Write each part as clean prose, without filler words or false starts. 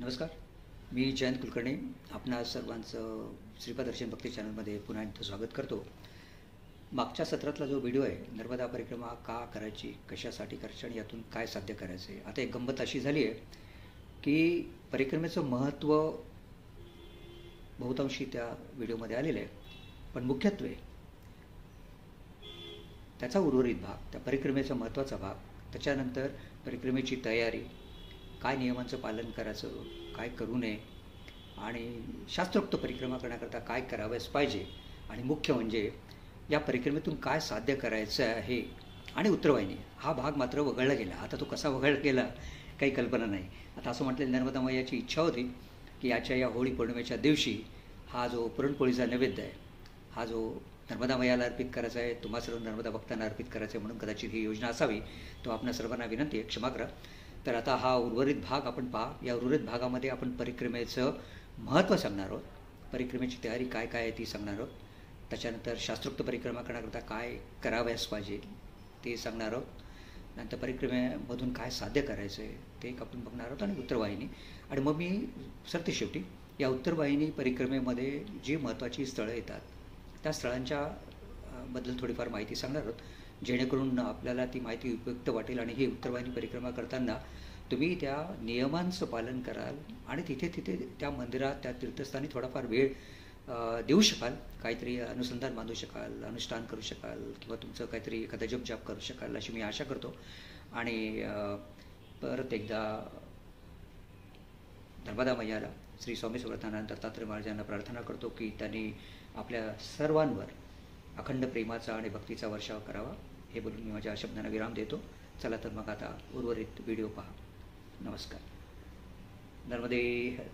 नमस्कार. मी जयंत कुलकर्णी आपणा सर्वांचं श्रीपाद दर्शन भक्ती चॅनलमध्ये पुन्हा एकदा स्वागत करतो. मागच्या सत्रातला जो व्हिडिओ आहे, नर्मदा परिक्रमा का करायची, कशासाठी करायची आणि यातून काय साध्य करायचं आहे. आता एक गंमत अशी झाली आहे की परिक्रमेचं महत्त्व बहुतांशी त्या व्हिडिओमध्ये आलेलं आहे, पण मुख्यत्वे त्याचा उर्वरित भाग, त्या परिक्रमेचा महत्त्वाचा भाग, त्याच्यानंतर परिक्रमेची तयारी, काय नियमांचं पालन करायचं, काय करू नये आणि शास्त्रोक्त परिक्रमा करण्याकरता काय करावयास पाहिजे आणि मुख्य म्हणजे या परिक्रमेतून काय साध्य करायचं आहे आणि उत्तरवाहिनी हा भाग मात्र वगळला गेला. आता तो कसा वगळला गेला काही कल्पना नाही. आता असं म्हटलं, नर्मदा मैयाची इच्छा होती की याच्या या होळी पौर्णिमेच्या दिवशी हा जो पुरणपोळीचा नैवेद्य आहे, हा जो नर्मदा मैयाला अर्पित करायचा आहे, तुम्हा सर्व नर्मदा भक्तांना अर्पित करायचं आहे, म्हणून कदाचित ही योजना असावी. तो आपणा सर्वांना विनंती आहे, क्षमा करा. तर आता हा उर्वरित भाग आपण पहा. या उर्वरित भागामध्ये आपण परिक्रमेचं महत्त्व सांगणार आहोत, परिक्रमेची तयारी काय काय आहे ती सांगणार आहोत, त्याच्यानंतर शास्त्रोक्त परिक्रमा करण्याकरता काय करावयास पाहिजे ते सांगणार आहोत, नंतर परिक्रमेमधून काय साध्य करायचं आहे ते एक आपण बघणार आहोत आणि उत्तरवाहिनी. आणि मग मी सरतेशेवटी या उत्तरवाहिनी परिक्रमेमध्ये जी महत्त्वाची स्थळं येतात त्या स्थळांच्या बद्दल थोडीफार माहिती सांगणार आहोत, जेणेकरून आपल्याला ती माहिती उपयुक्त वाटेल आणि ही उत्तरवाहिनी परिक्रमा करताना तुम्ही त्या नियमांचं पालन कराल आणि तिथे त्या मंदिरात, त्या तीर्थस्थानी थोडाफार वेळ देऊ शकाल, काहीतरी अनुसंधान बांधू शकाल, अनुष्ठान करू शकाल किंवा तुमचं काहीतरी एखादा जप करू शकाल अशी मी आशा करतो. आणि परत एकदा नर्मदा मैयाला, श्री स्वामी समर्थानंद दत्तात्रय महाराजांना प्रार्थना करतो की त्यांनी आपल्या सर्वांवर अखंड प्रेमाचा आणि भक्तीचा वर्षाव करावा. हे बोलून मी माझ्या शब्दांना विराम देतो. चला तर मग आता उर्वरित व्हिडिओ पहा. नमस्कार. नर्मदे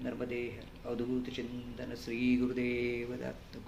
नर्मदे अवधूत चिंतन श्री गुरुदेव दत्त.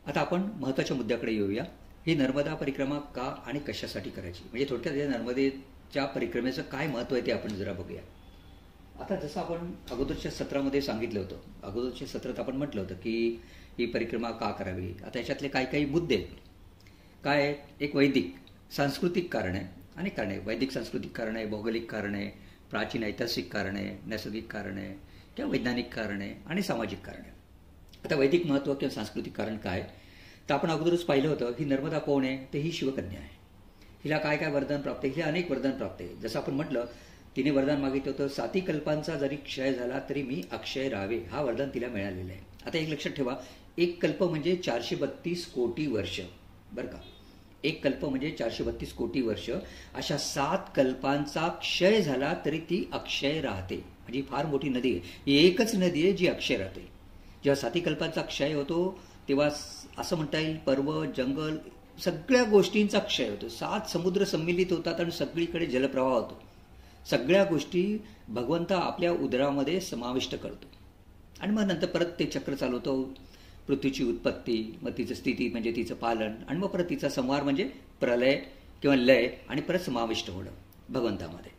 आता आपण महत्त्वाच्या मुद्द्याकडे येऊया. ही नर्मदा परिक्रमा का आणि कशासाठी करायची, म्हणजे थोडक्यात या नर्मदेच्या परिक्रमेचं काय महत्त्व आहे ते आपण जरा बघूया. आता जसं आपण अगोदरच्या सत्रामध्ये सांगितलं होतं, अगोदरच्या सत्रात आपण म्हटलं होतं की ही परिक्रमा का करावी. आता याच्यातले काही मुद्दे काय आहेत. एक वैदिक सांस्कृतिक कारण आहे, अनेक कारणे, वैदिक सांस्कृतिक कारण आहे, भौगोलिक कारण आहे, प्राचीन ऐतिहासिक कारण आहे, नैसर्गिक कारण आहे किंवा वैज्ञानिक कारण आहे आणि सामाजिक कारण आहे. आता वैदिक महत्त्व किंवा सांस्कृतिक कारण काय, तर आपण अगोदरच पाहिलं होतं ही नर्मदा कोण आहे, तर ही शिवकन्या आहे. हिला काय काय वरदान प्राप्त आहे, हिला अनेक वरदान प्राप्त आहे. जसं आपण म्हटलं तिने वरदान मागितलं होतं, 7 कल्पांचा जरी क्षय झाला तरी मी अक्षय राहावे, हा वरदान तिला मिळालेलं आहे. आता एक लक्षात ठेवा, एक कल्प म्हणजे 432 कोटी वर्ष, बरं का. एक कल्प म्हणजे 432 कोटी वर्ष. अशा 7 कल्पांचा क्षय झाला तरी ती अक्षय राहते. म्हणजे फार मोठी नदी आहे. ही एकच नदी आहे जी अक्षय राहते. जेव्हा 7 कल्पांचा क्षय होतो तेव्हा असं म्हणता येईल पर्वत, जंगल, सगळ्या गोष्टींचा क्षय होतो. 7 समुद्र सम्मिलित होतात आणि सगळीकडे जलप्रवाह होतो. सगळ्या गोष्टी भगवंत आपल्या उदरामध्ये समाविष्ट करतो आणि मग नंतर परत ते चक्र चालवतो. पृथ्वीची उत्पत्ती, मग तिचं स्थिती म्हणजे तिचं पालन, आणि मग परत तिचा संहार म्हणजे प्रलय किंवा लय, आणि परत समाविष्ट होणं भगवंतामध्ये.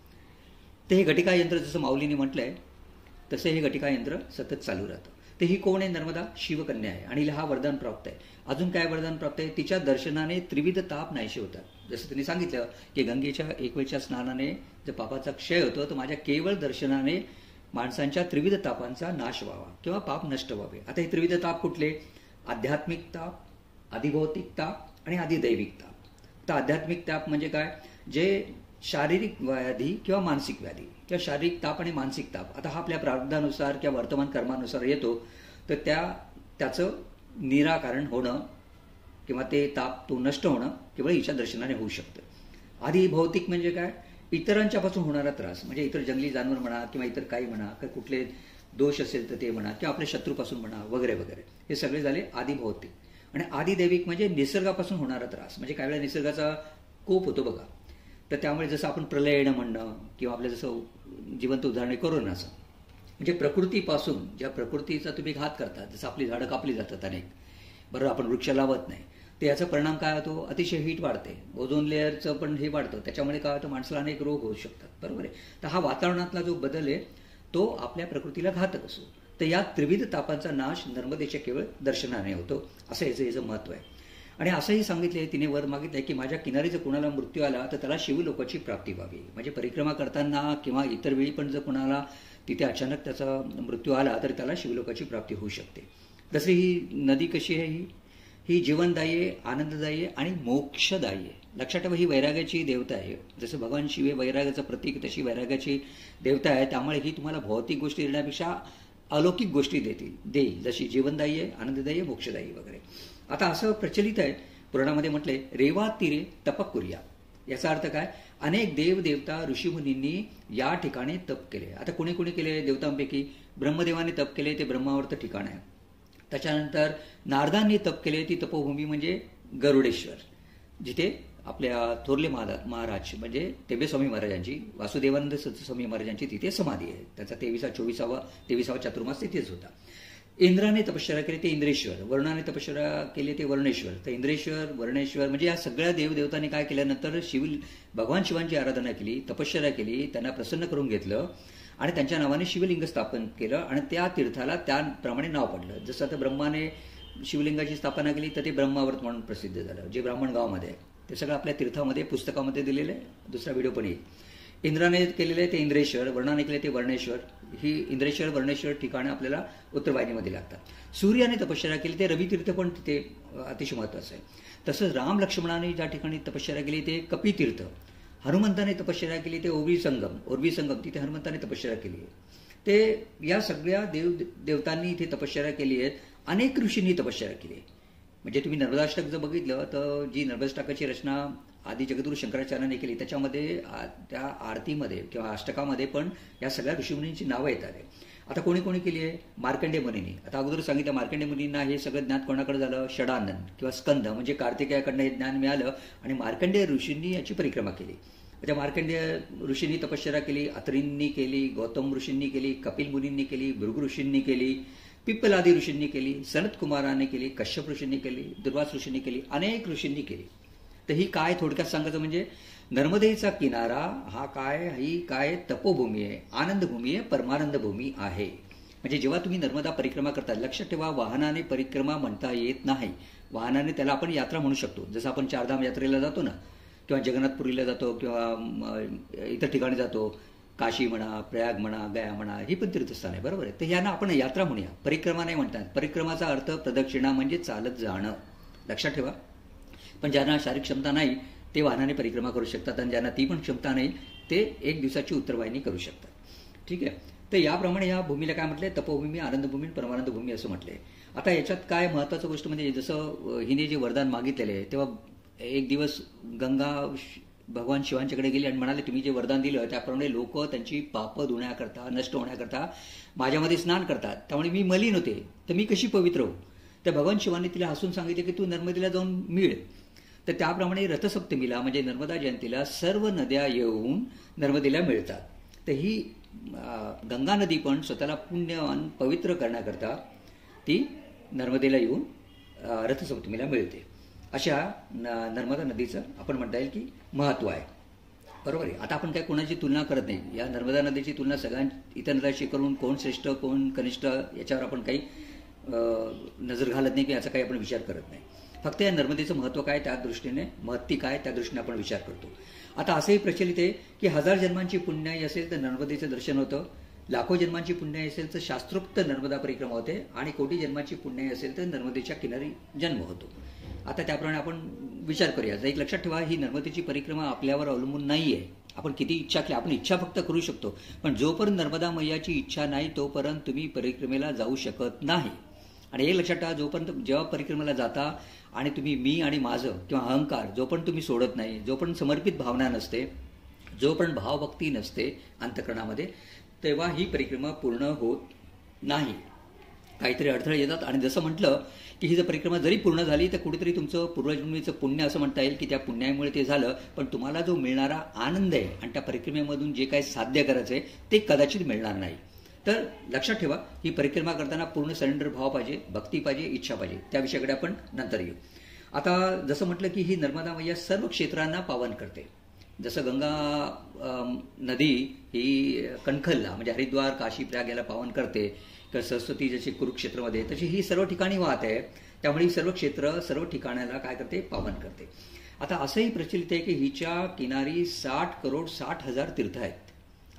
तर हे घटिका यंत्र जसं माऊलीने म्हटलंय तसं हे घटिका यंत्र सतत चालू राहतं. तर ही कोण आहे? नर्मदा शिवकन्या आहे आणि हिला हा वरदान प्राप्त आहे. अजून काय वरदान प्राप्त आहे? तिच्या दर्शनाने त्रिविध ताप नाहीसे होतात. जसं त्यांनी सांगितलं की गंगेच्या एक वेळच्या स्नानाने जर पापाचा क्षय होतो तर माझ्या केवळ दर्शनाने माणसांच्या त्रिविध तापांचा नाश व्हावा किंवा पाप नष्ट व्हावे. आता हे त्रिविध ताप कुठले? आध्यात्मिक ताप, अधिभौतिक ताप आणि अधिदैविक ताप. तर आध्यात्मिक ताप म्हणजे काय? जे शारीरिक व्याधी किंवा मानसिक व्याधी किंवा शारीरिक ताप आणि मानसिक ताप. आता हा आपल्या प्रारब्धानुसार किंवा वर्तमान कर्मानुसार येतो. तर त्याचं निराकरण होणं किंवा ते ताप तो नष्ट होणं केवळ ईशा दर्शनाने होऊ शकतं. अधिभौतिक म्हणजे काय? इतरांच्यापासून होणारा त्रास, म्हणजे इतर जंगली जानवर म्हणा किंवा इतर काही म्हणा, काही कुठले दोष असेल तर ते म्हणा किंवा आपल्या शत्रूपासून म्हणा वगैरे वगैरे, हे सगळे झाले आदिभौतिक. आणि आदिदैविक म्हणजे निसर्गापासून होणारा त्रास. म्हणजे काही वेळा निसर्गाचा कोप होतो बघा, तर त्यामुळे जसं आपण प्रलय येणं म्हणणं किंवा आपलं जसं जिवंत उदाहरण कोरोनाचं, म्हणजे प्रकृतीपासून ज्या प्रकृतीचा तुम्ही घात करता, जसं आपली झाडं कापली जातात अनेक, बरोबर, आपण वृक्ष लावत नाही, तर याचा परिणाम काय होतो? अतिशय हीट वाढते, ओझोन लेअरचं पण हे वाढतं, त्याच्यामुळे काय होतं? माणसाला अनेक रोग होऊ शकतात, बरोबर आहे. तर हा वातावरणातला जो बदल आहे तो आपल्या प्रकृतीला घातक असतो. तर या त्रिविध तापांचा नाश नर्मदेच्या केवळ दर्शनाने होतो, असं याचं महत्त्व आहे. आणि असंही सांगितले, तिने वर मागितलंय की माझ्या किनारी जर कुणाला मृत्यू आला तर त्याला शिवलोकाची प्राप्ती व्हावी. म्हणजे परिक्रमा करताना किंवा इतर वेळी पण जर कुणाला तिथे अचानक त्याचा मृत्यू आला तर त्याला शिवलोकाची प्राप्ती होऊ शकते. जशी ही नदी कशी आहे? ही जीवनदायी आहे, आनंददायी आहे आणि मोक्षदायी आहे. लक्षात ठेवा, ही वैराग्याची देवता आहे. जसं भगवान शिव हे वैराग्याचं प्रतीक, तशी वैराग्याची देवता आहे. त्यामुळे ही तुम्हाला भौतिक गोष्टी देण्यापेक्षा अलौकिक गोष्टी देईल, जशी जीवनदायी आहे, आनंददायी आहे, मोक्षदायी वगैरे. आता असं प्रचलित आहे, पुराणामध्ये म्हटले रेवा तीरे तपक कुर्या. याचा अर्थ काय? अनेक देवदेवता ऋषीमुनींनी या ठिकाणी तप केले. आता कोणी कोणी केले देवतांपैकी? ब्रह्मदेवाने तप केले, ते ब्रह्मावर्त ठिकाण आहे. त्याच्यानंतर नारदांनी तप केले, ती तपोभूमी म्हणजे गरुडेश्वर, जिथे आपल्या थोरले महाराज म्हणजे तेबेस्वामी महाराजांची, वासुदेवानंद स्वामी महाराजांची तिथे समाधी आहे. त्याचा 23वा चातुर्मास तिथेच होता. इंद्राने तपश्चर्या केली ते इंद्रेश्वर, वरुणाने तपश्चर्या केली ते वरुणेश्वर. तर इंद्रेश्वर, वरुणेश्वर म्हणजे या सगळ्या देवदेवतांनी काय केल्यानंतर भगवान शिवांची आराधना केली, तपश्चर्या केली, त्यांना प्रसन्न करून घेतलं आणि त्यांच्या नावाने शिवलिंग स्थापन केलं आणि त्या तीर्थाला त्याप्रमाणे नाव पडलं. जसं आता ब्रह्माने शिवलिंगाची स्थापना केली तर ते ब्रह्मावर्त म्हणून प्रसिद्ध झालं, जे ब्राह्मण गावामध्ये आहे. ते सगळं आपल्या तीर्थामध्ये पुस्तकामध्ये दिलेलं आहे, दुसरा व्हिडिओ पण येईल. इंद्राने केलेले ते इंद्रेश्वर, वर्णाने केले ते वर्णेश्वर. ही इंद्रेश्वर वर्णेश्वर ठिकाणं आपल्याला उत्तरवाहिनीमध्ये लागतात. सूर्याने तपश्चर्या केली ते रवितीर्थ पण तिथे अतिशय महत्त्वाचं आहे. तसंच राम लक्ष्मणाने ज्या ठिकाणी तपश्चर्या केली ते कपितीर्थ. हनुमंताने तपश्चर्या केली ते ओरवी संगम, तिथे हनुमंताने तपश्चर्या केली आहे. ते या सगळ्या देवतांनी इथे तपश्चर्या केली आहे. अनेक ऋषींनी तपश्चर्या केली आहे. म्हणजे तुम्ही नर्मदाष्टक जर बघितलं तर जी नर्मदाष्टकाची रचना आदी जगद्गुरू शंकराचार्याने केली, त्याच्यामध्ये त्या आरतीमध्ये किंवा अष्टकामध्ये पण या सगळ्या ऋषीमुनींची नावं येतात. आता कोणी कोणी केली आहे? मार्कंडे मुनींनी. आता अगोदर सांगितलं मार्कंडे मुनींना हे सगळं ज्ञान कोणाकडे झालं? षडानंद किंवा स्कंद म्हणजे कार्तिकेयाकडनं हे ज्ञान मिळालं आणि मार्कंडेय ऋषींनी याची परिक्रमा केली. त्या मार्कंडेय ऋषींनी तपश्चर्या केली, अत्रींनी केली, गौतम ऋषींनी केली, कपिल मुनींनी केली, भृगु ऋषींनी केली, पिप्पलादी ऋषींनी केली, सनत कुमाराने केली, कश्यप ऋषींनी केली, दुर्वास ऋषींनी केली, अनेक ऋषींनी केली. तर ही काय थोडक्यात सांगायचं म्हणजे नर्मदेचा किनारा ही काय तपोभूमी आहे, आनंदभूमी आहे, परमानंद भूमी आहे. म्हणजे जेव्हा तुम्ही नर्मदा परिक्रमा करता, लक्षात ठेवा वाहनाने परिक्रमा म्हणता येत नाही. वाहनाने त्याला आपण यात्रा म्हणू शकतो. जसं आपण चारधाम यात्रेला जातो ना, किंवा जगन्नाथपुरीला जातो किंवा इतर ठिकाणी जातो, काशी म्हणा, प्रयाग म्हणा, गया म्हणा, ही पण तीर्थस्थान आहे, बरोबर आहे. तर यांना आपण यात्रा म्हणूया, परिक्रमा नाही म्हणतात. परिक्रमाचा अर्थ प्रदक्षिणा म्हणजे चालत जाणं, लक्षात ठेवा. पण ज्यांना शारीरिक क्षमता नाही ते वाहनाने परिक्रमा करू शकतात आणि ज्यांना ती पण क्षमता नाही ते एक दिवसाची उत्तरवाहिनी करू शकतात. ठीक आहे. तर याप्रमाणे या भूमीला काय म्हटलंय? तपोभूमी, आनंदभूमी, परमानंद भूमी असं म्हटलंय. आता याच्यात काय महत्त्वाचं गोष्ट म्हणजे जसं हिने जे वरदान मागितलेले आहे तेव्हा एक दिवस गंगा भगवान शिवांच्याकडे गेले आणि म्हणाले तुम्ही जे वरदान दिलं त्याप्रमाणे लोक त्यांची पापं धुण्याकरता नष्ट होण्याकरता माझ्यामध्ये स्नान करतात, त्यामुळे मी मलिन होते, तर मी कशी पवित्र होऊ? तर भगवान शिवांनी तिला हसून सांगितले की तू नर्मदेला जाऊन मिळ. तर त्याप्रमाणे रथसप्तमीला म्हणजे नर्मदा जयंतीला सर्व नद्या येऊन नर्मदेला मिळतात. तर ही गंगा नदी पण स्वतःला पुण्यवान पवित्र करण्याकरता ती नर्मदेला येऊन रथसप्तमीला मिळते. अशा नर्मदा नदीचं आपण म्हणता येईल की महत्त्व आहे. बरोबर आहे. आता आपण काय कोणाची तुलना करत नाही. या नर्मदा नदीची तुलना इतर नद्याशी करून कोण श्रेष्ठ कोण कनिष्ठ याच्यावर आपण काही नजर घालत नाही की याचा काही आपण विचार करत नाही. फक्त या नर्मदेचं महत्त्व काय त्या दृष्टीने महत्ती काय त्या दृष्टीने आपण विचार करतो. आता असंही प्रचलित आहे की 1000 जन्मांची पुण्याई असेल तर नर्मदेचं दर्शन होतं, लाखो जन्मांची पुण्याई असेल तर शास्त्रोक्त नर्मदा परिक्रमा होते आणि कोटी जन्माची पुण्याई असेल तर नर्मदेच्या किनारी जन्म होतो. आता त्याप्रमाणे आपण विचार करूया. एक लक्षात ठेवा, ही नर्मदेची परिक्रमा आपल्यावर अवलंबून नाही आहे. आपण किती इच्छा केली, आपण इच्छा फक्त करू शकतो, पण जोपर्यंत नर्मदा मैयाची इच्छा नाही तोपर्यंत तुम्ही परिक्रमेला जाऊ शकत नाही. आणि हे लक्षात ठेवा, जोपर्यंत जेव्हा परिक्रमेला जाता आणि तुम्ही मी आणि माझं किंवा अहंकार जोपर्यंत तुम्ही सोडत नाही, जोपर्यंत समर्पित भावना नसते, जोपर्यंत भावभक्ती नसते अंतःकरणामध्ये, तेव्हा ही परिक्रमा पूर्ण होत नाही. काहीतरी अडथळे येतात. आणि जसं म्हटलं की ही जर परिक्रमा जरी पूर्ण झाली तर कुठेतरी तुमचं पूर्वजन्मीचं पुण्य असं म्हणता येईल की त्या पुण्यामुळे ते झालं, पण तुम्हाला जो मिळणारा आनंद आहे आणि त्या परिक्रमेमधून जे काही साध्य करायचं आहे ते कदाचित मिळणार नाही. तर लक्षात ठेवा, ही परिक्रमा करताना पूर्ण सरेंडर भाव पाहिजे, भक्ती पाहिजे, इच्छा पाहिजे. त्या विषयाकडे आपण नंतर येऊ. आता जसं म्हटलं की ही नर्मदा मैया सर्व क्षेत्रांना पावन करते. जसं गंगा नदी ही कणखलला म्हणजे हरिद्वार काशी प्रयाग याला पावन करते, तर सरस्वती जशी कुरुक्षेत्रमध्ये, तशी ही सर्व ठिकाणी वाहत आहे. त्यामुळे ही सर्व क्षेत्र सर्व ठिकाणाला काय करते, पावन करते. आता असंही प्रचलित आहे की हिच्या किनारी 60 करोड 60 हजार तीर्थ आहेत.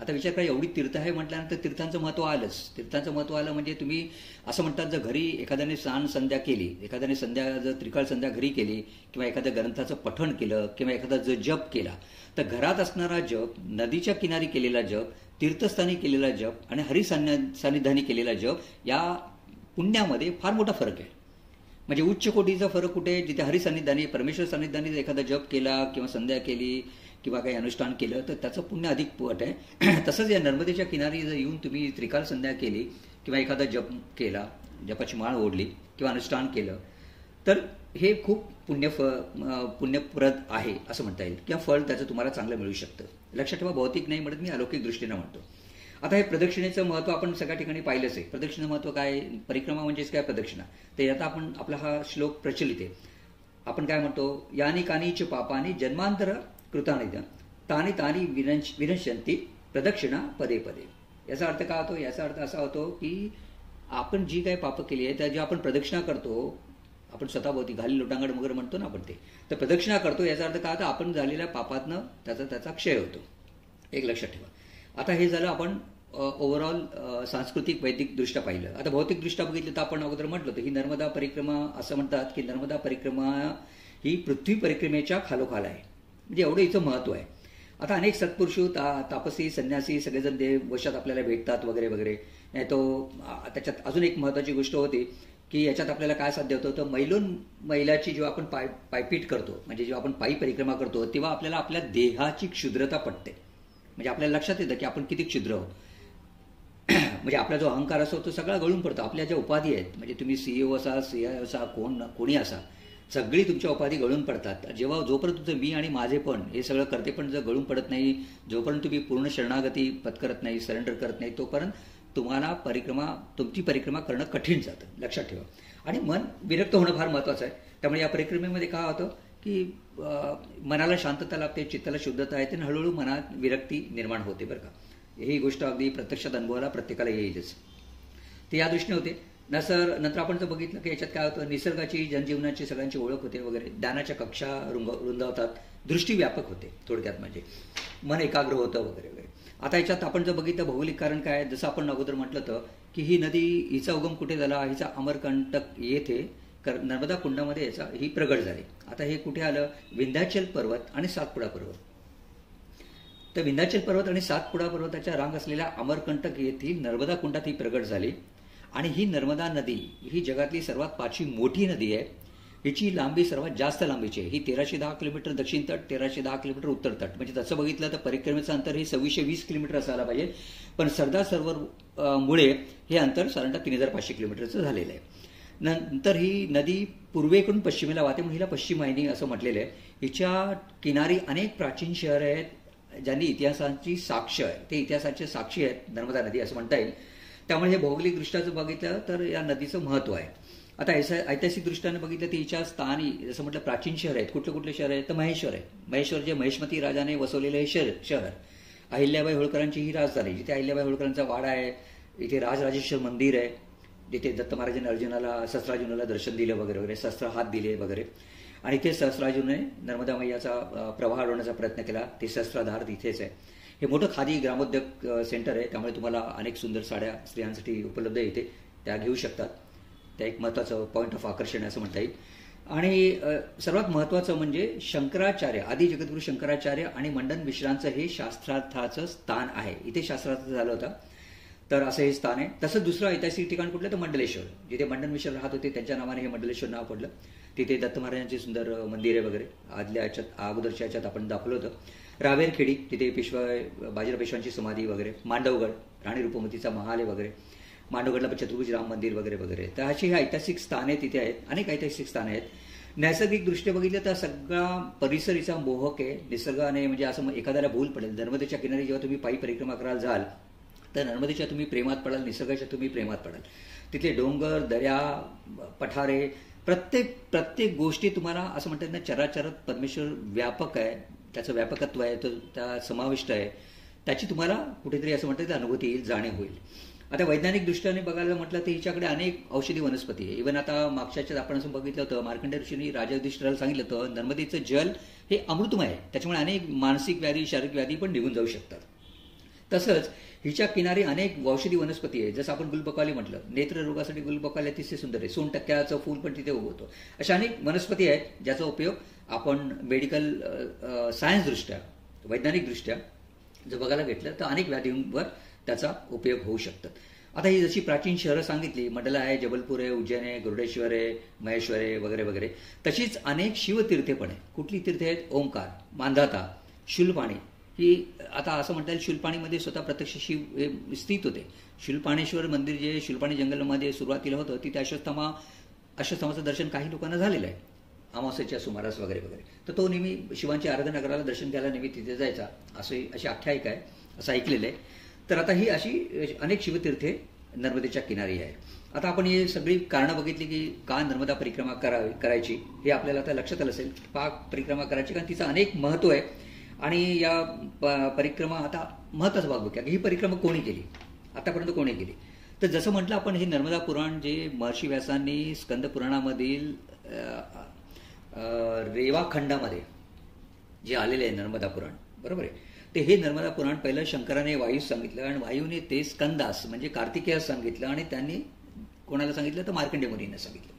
आता विचार करा, एवढी तीर्थ आहे म्हटल्यानंतर तीर्थांचं महत्त्व आलंच. तीर्थांचं महत्त्व आलं म्हणजे तुम्ही असं म्हणतात, जर घरी एखाद्याने स्नान संध्या केली, एखाद्याने जर त्रिकाळ संध्या घरी केली किंवा एखाद्या ग्रंथाचं पठण केलं किंवा एखादा जर जप केला, तर घरात असणारा जप, नदीच्या किनारी केलेला जप, तीर्थस्थानी केलेला जप आणि सान्निध्याने केलेला जप या पुण्यामध्ये फार मोठा फरक आहे. म्हणजे उच्च कोटीचा फरक कुठे, जिथे हरिसान्निध्याने परमेश्वर सान्निध्याने एखादा जप केला किंवा संध्या केली किंवा काही अनुष्ठान केलं तर त्याचं पुण्य अधिक पट आहे. तसंच या नर्मदेच्या किनारी जर येऊन तुम्ही त्रिकाल संध्या केली किंवा एखादा जप केला, जपाची माळ ओढली किंवा अनुष्ठान केलं, तर हे खूप पुण्यप्रद आहे असं म्हणता येईल किंवा फळ त्याचं तुम्हाला चांगलं मिळू शकतं. लक्षात ठेवा, भौतिक नाही म्हणत मी, अलौकिक दृष्टीनं म्हणतो. आता हे प्रदक्षिणेचं महत्त्व आपण सगळ्या ठिकाणी पाहिलंच आहे. प्रदक्षिणेचं महत्त्व काय, परिक्रमा म्हणजेच काय प्रदक्षिणा. तर आता आपण आपला हा श्लोक प्रचलित आहे. आपण काय म्हणतो, यानी कानीच पापानी जन्मांतर कृतानि तानी तानी विनश्यंती प्रदक्षिणा पदे पदे. याचा अर्थ काय होतो, याचा अर्थ असा होतो की आपण जी काही पापं केली आहे त्या जी आपण प्रदक्षिणा करतो, आपण स्वतःभोवती घाली लोटांगण वगैरे म्हणतो ना आपण, ते तर प्रदक्षिणा करतो, याचा अर्थ काय होता, आपण झालेल्या पापातनं त्याचा क्षय होतो. एक लक्षात ठेवा. आता हे झालं आपण ओव्हरऑल सांस्कृतिक वैदिक दृष्ट्या पाहिलं. आता भौतिक दृष्ट्या बघितलं तर आपण अगोदर म्हटलं तर ही नर्मदा परिक्रमा असं म्हणतात की नर्मदा परिक्रमा ही पृथ्वी परिक्रमेच्या खालोखाल आहे. म्हणजे एवढं हिचं महत्त्व आहे. आता अनेक सत्पुरुष तापसी संन्यासी सगळेजण देव वशात आपल्याला भेटतात वगैरे वगैरे. नाही तो त्याच्यात अजून एक महत्त्वाची गोष्ट होती की याच्यात आपल्याला काय साध्य होतं, तर मैलाची जेव्हा आपण पायपीट करतो, म्हणजे जेव्हा आपण पायी परिक्रमा करतो, तेव्हा आपल्याला आपल्या देहाची क्षुद्रता पटते. म्हणजे आपल्याला लक्षात येतं की आपण किती क्षुद्र आहोत. म्हणजे आपला जो अहंकार असतो तो सगळा गळून पडतो. आपल्या ज्या उपाधी आहेत, म्हणजे तुम्ही CEO असा, CI असा, कोणी असा, सगळी तुमच्या उपाधी गळून पडतात. जोपर्यंत तुमचं मी आणि माझे पण हे सगळं करते पण जर गळून पडत नाही, जोपर्यंत तुम्ही पूर्ण शरणागती पत्करत नाही, सरेंडर करत नाही, तोपर्यंत तुम्हाला तुमची परिक्रमा करणं कठीण जातं. लक्षात ठेवा. आणि मन विरक्त होणं फार महत्त्वाचं आहे. त्यामुळे या परिक्रमेमध्ये काय होतं की मनाला शांतता लागते, चित्ताला शुद्धता येते आणि हळूहळू मनात विरक्ती निर्माण होते. बरं का, ही गोष्ट अगदी प्रत्यक्षात अनुभवाला प्रत्येकाला येईलच. ते या दृष्टीने होते. नंतर आपण जर बघितलं की याच्यात काय होतं, निसर्गाची, जनजीवनाची सगळ्यांची ओळख होते वगैरे, ज्ञानाच्या कक्षा रुंदावतात, दृष्टी व्यापक होते. थोडक्यात म्हणजे मन एकाग्र होतं वगैरे वगैरे. आता याच्यात आपण जर बघितलं भौगोलिक कारण काय, जसं आपण अगोदर म्हटलं तर की ही नदी, हिचा उगम कुठे झाला, हिचा अमरकंटक येथे नर्मदा कुंडामध्ये ही प्रगट झाली. आता हे कुठे आलं, विंध्याचल पर्वत आणि सातपुडा पर्वत. तर विंध्याचल पर्वत आणि सातपुडा पर्वताच्या रांग असलेल्या अमरकंटक येथील नर्मदा कुंडात ही प्रगट झाली. आणि ही नर्मदा नदी ही जगातली सर्वात 5वी मोठी नदी आहे. हिची लांबी सर्वात जास्त लांबीची आहे. ही 1310 किलोमीटर दक्षिण तट, 1310 किलोमीटर उत्तर तट. म्हणजे तसं बघितलं तर परिक्रमेचं अंतर हे 2620 किलोमीटर असायला पाहिजे, पण सरदार सरोवर मुळे हे अंतर साधारणतः 3500 किलोमीटरचं झालेलं आहे. नंतर ही नदी पूर्वेकडून पश्चिमेला वाहते, म्हणून हिला पश्चिम वाहिनी असं म्हटलेलं आहे. हिच्या किनारी अनेक प्राचीन शहरं आहेत ज्यांनी इतिहासाची साक्ष आहे, ते इतिहासाचे साक्षी आहेत नर्मदा नदी असं म्हणता येईल. त्यामुळे हे भौगोलिकदृष्ट्या जर बघितलं तर या नदीचं महत्त्व आहे. आता ऐतिहासिक दृष्ट्याने बघितलं तर हिच्या स्थानी जसं म्हटलं प्राचीन शहर आहेत. कुठले कुठले शहर आहेत तर महेश्वर आहे. महेश्वर जे महेशमती राजाने वसवलेलं हे शहर. अहिल्याबाई होळकरांची ही राजधानी, जिथे अहिल्याबाई होळकरांचा वाडा आहे, इथे राजराजेश्वर मंदिर आहे, जिथे दत्त महाराजांनी अर्जुनाला सहस्रार्जुनाला दर्शन दिलं वगैरे वगैरे, शस्त्र हात दिले वगैरे. आणि इथे सहस्रार्जुने नर्मदा मैयाचा प्रवाह अडवण्याचा प्रयत्न केला. ते शस्त्राधार तिथेच आहे. हे मोठं खादी ग्रामोद्योग सेंटर आहे, त्यामुळे तुम्हाला अनेक सुंदर साड्या स्त्रियांसाठी उपलब्ध येते, त्या घेऊ शकतात. त्या एक महत्त्वाचं पॉईंट ऑफ आकर्षण आहे असं म्हणता येईल. आणि सर्वात महत्त्वाचं म्हणजे शंकराचार्य, आदी जगद्गुरू शंकराचार्य आणि मंडन मिश्रांचं हे शास्त्रार्थाचं स्थान आहे. इथे शास्त्रार्थ झालं होतं, तर असं हे स्थान आहे. तसंच दुसरं ऐतिहासिक ठिकाण कुठलं तर मंडलेश्वर, जिथे मंडन मिश्र राहत होते त्यांच्या नावाने हे मंडलेश्वर नाव पडलं. तिथे दत्त महाराजांची सुंदर मंदिरे वगैरे आदल्या याच्यात अगोदरच्या याच्यात आपण दाखवलं होतं. रावेरखेडी, तिथे बाजीराव पेशव्यांची समाधी वगैरे. मांडवगड, राणी रूपमतीचा महाल आहे वगैरे. मांडवगडला चतुर्भुज राम मंदिर वगैरे वगैरे. तर अशी ही ऐतिहासिक स्थाने तिथे आहेत, अनेक ऐतिहासिक स्थाने आहेत. नैसर्गिकदृष्ट्या बघितलं तर सगळा परिसरीचा मोहक आहे. निसर्गाने म्हणजे असं एखाद्याला भूल पडेल. नर्मदेच्या किनारी जेव्हा तुम्ही पायी परिक्रमा करायला जाल तर नर्मदेच्या तुम्ही प्रेमात पडाल, निसर्गाच्या तुम्ही प्रेमात पडाल. तिथले डोंगर, दर्या, पठारे, प्रत्येक गोष्टी तुम्हाला असं म्हणतात ना, चराचरात परमेश्वर व्यापक आहे, त्याचं व्यापकत्व आहे, तो त्या समाविष्ट आहे. त्याची तुम्हाला कुठेतरी असं म्हणतात अनुभूती येईल, जाणीव होईल. आता वैज्ञानिक दृष्ट्याने बघायला म्हटलं तर हिच्याकडे अनेक औषधी वनस्पती आहे. इव्हन आता मागच्याच्यात आपण असं बघितलं होतं, मार्कंडेय ऋषींनी राजा युधिष्ठिराला सांगितलं होतं नर्मदेचं जल हे अमृतमय आहे, त्याच्यामुळे अनेक मानसिक व्याधी, शारीरिक व्याधी पण निघून जाऊ शकतात. तसंच हिच्या किनारी अनेक औषधी वनस्पती आहे. जसं आपण गुलबकाली म्हटलं, नेत्ररोगासाठी गुलबकाली अतिशय सुंदर आहे. 1% फूल पण तिथे उगवतो. अशा अनेक वनस्पती आहेत ज्याचा उपयोग आपण मेडिकल सायन्सदृष्ट्या, वैज्ञानिकदृष्ट्या जर बघायला घेतलं तर अनेक व्याधींवर त्याचा उपयोग होऊ शकतात. आता ही जशी प्राचीन शहरं सांगितली, मंडला आहे, जबलपूर आहे, उज्जैन आहे, गुरुडेश्वर आहे, महेश्वर आहे वगैरे वगैरे, तशीच अनेक शिवतीर्थे पण आहे. कुठली तीर्थे आहेत? ओंकार, मांधाता, शूलपाणी. ही आता असं म्हणता येईल शूलपाणीमध्ये स्वतः प्रत्यक्ष शिव स्थित होते. शूलपाणेश्वर मंदिर जे शूलपाणी जंगलमध्ये सुरुवातीला होतं, तिथे अश्वत्थामाचं दर्शन काही लोकांना झालेलं आहे अमावस्येच्या सुमारास वगैरे वगैरे. तर तो नेहमी शिवांची आराधना करायला, दर्शन घ्यायला नेहमी तिथे जायचा, अशी आख्यायिका आहे, असं ऐकलेलं आहे. तर आता ही अशी अनेक शिवतीर्थे नर्मदेच्या किनारी आहे. आता आपण ही सगळी कारणं बघितली की का नर्मदा परिक्रमा करायची, हे आपल्याला आता लक्षात आलं असेल. परिक्रमा करायची कारण तिचं अनेक महत्त्व आहे. आणि या परिक्रमा आता महत्त्वाचा भाग बघूया की ही परिक्रमा कोणी केली, आतापर्यंत कोणी केली. तर जसं म्हटलं आपण, हे नर्मदा पुराण जे महर्षी व्यासांनी स्कंद पुराणामधील रेवाखंडामध्ये जे आलेले आहे नर्मदा पुराण, बरोबर आहे. ते हे नर्मदा पुराण पहिलं शंकराने वायूस सांगितलं आणि वायूने ते स्कंदास म्हणजे कार्तिकेयास सांगितलं आणि त्यांनी कोणाला सांगितलं तर मार्कंडेय मुनींना सांगितलं.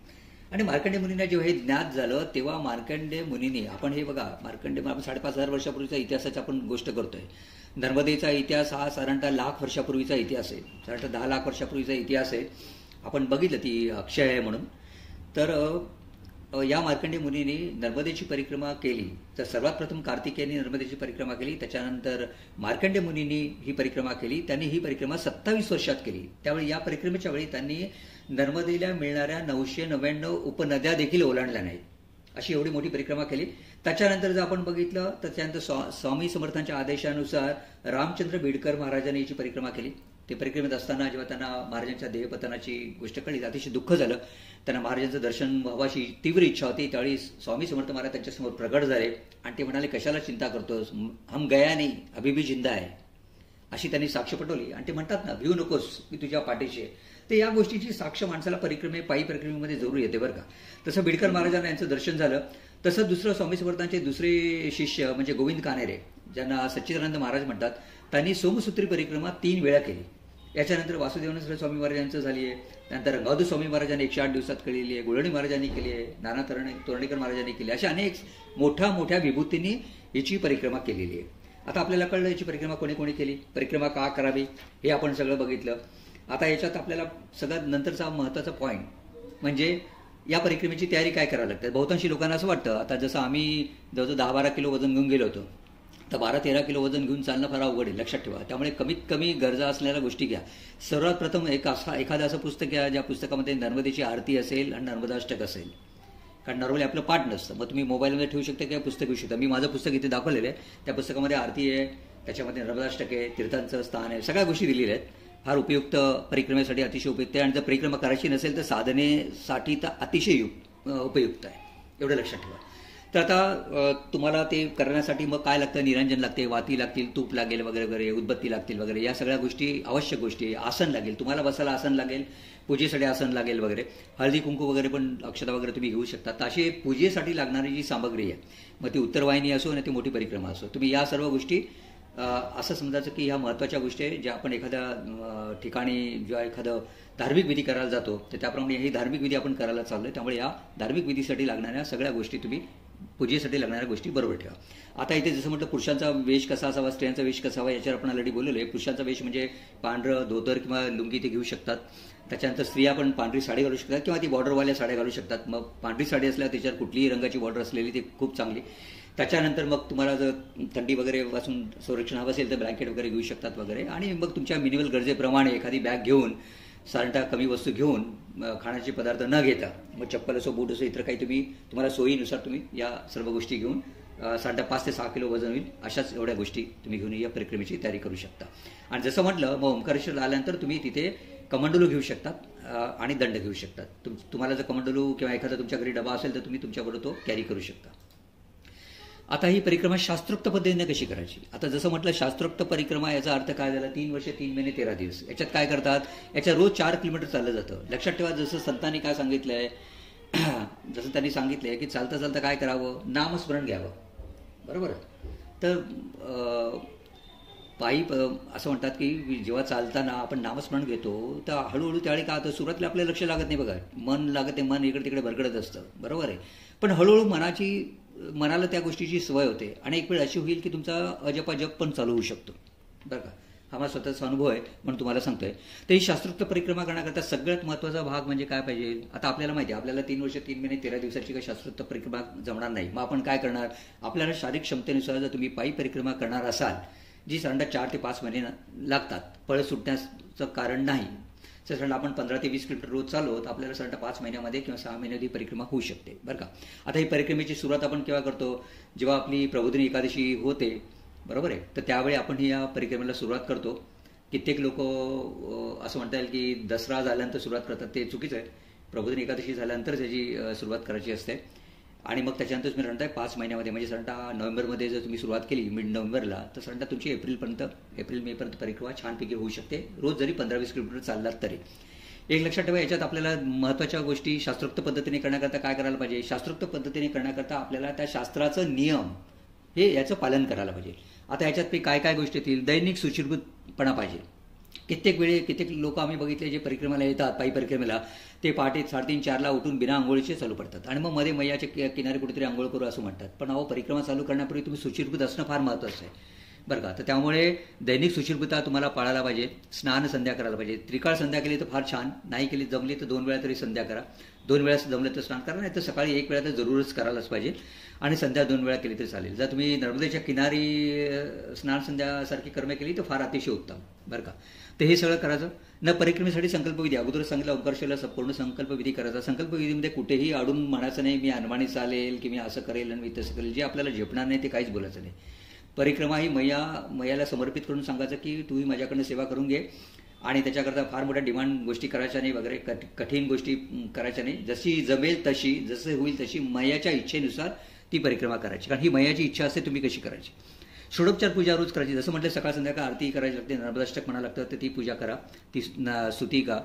आणि मार्कंडेय मुनींना जेव्हा हे ज्ञात झालं तेव्हा मार्कंडेय मुनींनी, आपण हे बघा, मार्कंडेय आपण 5,500 वर्षापूर्वीचा इतिहासाची आपण गोष्ट करतोय. नर्मदेचा इतिहास हा साधारणतः 1,00,000 वर्षापूर्वीचा इतिहास आहे, साधारणतः 10 लाख वर्षापूर्वीचा इतिहास आहे. आपण बघितलं ती अक्षय आहे म्हणून. तर या मार्कंडेय मुनींनी नर्मदेची परिक्रमा केली. तर सर्वात प्रथम कार्तिकेयांनी नर्मदेची परिक्रमा केली, त्याच्यानंतर मार्कंडेय मुनींनी ही परिक्रमा केली. त्यांनी ही परिक्रमा 27 वर्षात केली. त्यावेळी या परिक्रमेच्या वेळी त्यांनी नर्मदेला मिळणाऱ्या 999 उपनद्या देखील ओलांडल्या नाहीत, अशी एवढी मोठी परिक्रमा केली. त्याच्यानंतर जर आपण बघितलं तर त्यानंतर स्वामी समर्थांच्या आदेशानुसार रामचंद्र बीडकर महाराजांनी याची परिक्रमा केली. ते परिक्रमेत असताना जेव्हा त्यांना महाराजांच्या देहपतनाची गोष्ट कळली, अतिशय दुःख झालं. त्यांना महाराजांचं दर्शन व्हावाची तीव्र इच्छा होती. त्यावेळी स्वामी समर्थ महाराज त्यांच्यासमोर प्रगट झाले आणि ते म्हणाले, कशाला चिंता करतोस, हम गया नाही अभी भी जिंदा आहे, अशी त्यांनी साक्ष पटवली. आणि ते म्हणतात ना, भिऊ नकोस, मी तुझ्या पाठीशी आहे. ते या गोष्टीची साक्ष माणसाला पायी परिक्रमेमध्ये जरूर येते बरं का. तसं बीडकर महाराजांना यांचं दर्शन झालं. तसं दुसरं स्वामी समर्थांचे दुसरे शिष्य म्हणजे गोविंद कानेरे, ज्यांना सच्चिदानंद महाराज म्हणतात, त्यांनी सोमसूत्री परिक्रमा 3 वेळा केली. याच्यानंतर वासुदेवानंद स्वामी महाराजांचं झाली आहे. त्यानंतर गंगाधर स्वामी महाराजांनी 108 दिवसात केलेली आहे. गुळवणी महाराजांनी केली आहे. नाना तोरणीकर महाराजांनी केली. अशा अनेक मोठ्या विभूतींनी याची परिक्रमा केलेली आहे. आता आपल्याला कळलं याची परिक्रमा कोणी कोणी केली, परिक्रमा का करावी, हे आपण सगळं बघितलं. आता याच्यात आपल्याला सगळ्यात नंतरचा महत्त्वाचा पॉईंट म्हणजे या परिक्रमेची तयारी काय करावी लागते. बहुतांशी लोकांना असं वाटतं, आता जसं आम्ही जवळजवळ 10-12 किलो वजन घेऊन गेलो होतो, तर 12-13 किलो वजन घेऊन चालणं फार अवघड आहे, लक्षात ठेवा. त्यामुळे कमीत कमी गरजा असलेल्या गोष्टी घ्या. सर्वात प्रथम एखादं असं पुस्तक घ्या ज्या पुस्तकामध्ये नर्मदेची आरती असेल आणि नर्मदाष्टक असेल. कारण नॉर्मली आपलं पाठ नसतं, मग तुम्ही मोबाईलमध्ये ठेवू शकता किंवा पुस्तक घेऊ शकता. मी माझं पुस्तक इथे दाखवलेलं आहे, त्या पुस्तकामध्ये आरती आहे, त्याच्यामध्ये नर्मदाष्टक आहे, तीर्थांचं स्थान आहे, सगळ्या गोष्टी दिलेल्या आहेत. फार उपयुक्त, परिक्रमेसाठी अतिशय उपयुक्त आहे. आणि जर परिक्रमा करायची नसेल तर साधनेसाठी तर अतिशय उपयुक्त आहे, एवढं लक्षात ठेवा. तर आता तुम्हाला ते करण्यासाठी मग काय लागतं, निरंजन लागते, वाती लागतील, तूप लागेल वगैरे वगैरे, उदबत्ती लागतील वगैरे, या सगळ्या गोष्टी आवश्यक गोष्टी. आसन लागेल, तुम्हाला बसायला आसन लागेल, पूजेसाठी आसन लागेल वगैरे, हळदी कुंकू वगैरे पण अक्षता वगैरे तुम्ही घेऊ शकता. तर अशी पूजेसाठी लागणारी जी सामग्री आहे, मग ती उत्तरवाहिनी असो आणि ती मोठी परिक्रमा असो, तुम्ही या सर्व गोष्टी असं समजायचं की ह्या महत्त्वाच्या गोष्टी आहे, ज्या आपण एखाद्या ठिकाणी जेव्हा एखादं धार्मिक विधी करायला जातो तर त्याप्रमाणे ही धार्मिक विधी आपण करायला चाललो आहे. त्यामुळे या धार्मिक विधीसाठी लागणाऱ्या सगळ्या गोष्टी तुम्ही, पूजेसाठी लागणाऱ्या गोष्टी बरोबर ठेवा. आता इथे जसं म्हटलं पुरुषांचा वेश कसा असावा, स्त्रियांचा वेश कसा हवा, याच्यावर आपण ऑलरेडी बोललेलो आहे. पुरुषांचा वेश म्हणजे पांढरं धोतर किंवा लुंगी ते घेऊ शकतात. त्याच्यानंतर स्त्रिया पण पांढरी साडी घालू शकतात किंवा ती बॉर्डरवाल्या साड्या घालू शकतात. मग पांढरी साडी असल्यावर त्याच्यावर कुठलीही रंगाची बॉर्डर असलेली ती खूप चांगली. त्याच्यानंतर मग तुम्हाला जर थंडी वगैरे पासून संरक्षण हवं असेल तर ब्लँकेट वगैरे घेऊ शकतात वगैरे. आणि मग तुमच्या मिनिमल गरजेप्रमाणे एखादी बॅग घेऊन, साधारणतः कमी वस्तू घेऊन, खाण्याचे पदार्थ न घेता, मग चप्पल असो, बूट असो, इतर काही तुम्हाला सोयीनुसार तुम्ही या सर्व गोष्टी घेऊन साधारणतः 5 ते 6 किलो वजन होईल अशाच एवढ्या गोष्टी तुम्ही घेऊन या परिक्रमेची तयारी करू शकता. आणि जसं म्हटलं, मग ओंकारेश्वर आल्यानंतर तुम्ही तिथे कमंडलू घेऊ शकतात आणि दंड घेऊ शकतात. तुम्हाला जर कमंडलू किंवा एखादा तुमच्या घरी डबा असेल तर तुम्ही तुमच्याबरोबर तो कॅरी करू शकता. आता ही परिक्रमा शास्त्रोक्त पद्धतीने कशी करायची. आता जसं म्हटलं, शास्त्रोक्त परिक्रमा याचा अर्थ काय झाला, 3 वर्ष 3 महिने 13 दिवस. याच्यात काय करतात, याच्या रोज 4 किलोमीटर चाललं जातं. लक्षात ठेवा, जसं संतांनी काय सांगितलंय, जसं त्यांनी सांगितलंय की चालता चालता काय करावं, नामस्मरण घ्यावं, बरोबर. तर पायी असं म्हणतात की जेव्हा चालताना आपण नामस्मरण घेतो तर हळूहळू त्यावेळी काय होतं, सुरुवातीला आपलं लक्ष लागत नाही बघा, मन लागत नाही, मन इकडे तिकडे भरकडत असतं, बरोबर आहे. पण हळूहळू मनाला त्या गोष्टीची सवय होते आणि एक वेळ अशी होईल की तुमचा अजपाजप पण चालू होऊ शकतो, बरं का. हा माझा स्वतःचा अनुभव आहे म्हणून तुम्हाला सांगतोय. तर ही शास्त्रोक्त परिक्रमा करण्याकरता सगळ्यात महत्त्वाचा भाग म्हणजे काय पाहिजे. आता आपल्याला माहिती आहे, आपल्याला 3 वर्ष 3 महिने 13 दिवसाची काही शास्त्रोक्त परिक्रमा जमणार नाही. मग आपण काय करणार, आपल्याला शारीरिक क्षमतेनुसार जर तुम्ही पायी परिक्रमा करणार असाल, जी साधारणतः 4 ते 5 महिने लागतात, पळ सुटण्याचं कारण नाही, तर साधारण आपण 15 ते 20 किलोमीटर रोज चाललो तर आपल्याला साधारण 5 महिन्यामध्ये किंवा 6 महिन्यामध्ये परिक्रमा होऊ शकते, बरं का. आता ही परिक्रमेची सुरुवात आपण केव्हा करतो, जेव्हा आपली प्रबोधिनी एकादशी होते, बरोबर आहे. तर त्यावेळी आपण ही या परिक्रमेला सुरुवात करतो. कित्येक लोक असं म्हणता येईल की दसरा झाल्यानंतर सुरुवात करतात, ते चुकीचं आहे. प्रबोधिनी एकादशी झाल्यानंतर त्याची सुरुवात करायची असते. आणि मग त्याच्यानंतर तुम्ही म्हणताय 5 महिन्यामध्ये, म्हणजे साधारणतः नोव्हेंबरमध्ये जर तुम्ही सुरुवात केली, मिड नोव्हेंबरला, तर साधारणतः तुमची एप्रिल मेपर्यंत परिक्रमा छानपैकी होऊ शकते, रोज जरी 15-20 किलोमीटर चाललात तरी. एक लक्षात ठेवा, याच्यात आपल्याला महत्त्वाच्या गोष्टी शास्त्रोक्त पद्धतीने करण्याकरता काय करायला पाहिजे. शास्त्रोक्त पद्धतीने करण्याकरता आपल्याला त्या शास्त्राचं नियम याचं पालन करायला पाहिजे. आता याच्यात काय काय गोष्टी येतील, दैनिक सुचिरभूतपणा पाहिजे. कित्येक लोक आम्ही बघितले जे परिक्रमेला येतात, पायी परिक्रमेला, ते पहाटे 3:30-4ला उठून बिना आंघोळीचे चालू पडतात आणि मग मध्ये मैयाच्या किनारी कुठेतरी आंघोळ करू असं म्हणतात. पण अहो, परिक्रमा चालू करण्यापूर्वी तुम्ही सुचिरभूत असणं फार महत्त्वाचं आहे, बरं का. तर त्यामुळे दैनिक सुचिरभूता तुम्हाला पाळायला पाहिजे. स्नान संध्या करायला पाहिजे. त्रिकाळ संध्या केली तर फार छान, नाही केली, जमली तर 2 वेळा तरी संध्या करा. 2 वेळा जमलं तर स्नान करा, नाही तर सकाळी 1 वेळा तर जरूरच करायलाच पाहिजे आणि संध्या 2 वेळा केली तरी चालेल. जर तुम्ही नर्मदेच्या किनारी स्नान संध्यासारखी कर्मे केली तर फार अतिशय उत्तम, बरं का. तर हे सगळं करायचं. न परिक्रमेसाठी संकल्पविधी, अगोदर सांगितलं ओंकारेश्वरला संपूर्ण संकल्पविधी करायचा. संकल्पविधीमध्ये कुठेही अडून म्हणायचं नाही मी अनवाणी चालेल की मी असं करेल आणि मी तसं करेल, जे आपल्याला झेपणार नाही ते काहीच बोलायचं नाही. परिक्रमा ही मैयाला समर्पित करून सांगायचं की तूही माझ्याकडनं सेवा करून घे आणि त्याच्याकरता फार मोठ्या डिमांड गोष्टी करायच्या नाही वगैरे, कठीण गोष्टी करायच्या नाही. जशी जमेल तशी, जसं होईल तशी मैयाच्या इच्छेनुसार ती परिक्रमा करायची. कारण ही मैयाची इच्छा असते, तुम्ही कशी करायची. षोडोपचार पूजा रोज करायची. जसं म्हटलं सकाळ संध्याकाळ आरती करायची लागते, नर्मदाष्टक म्हणा लागतं, तर ती पूजा करा, ती स्तुती का.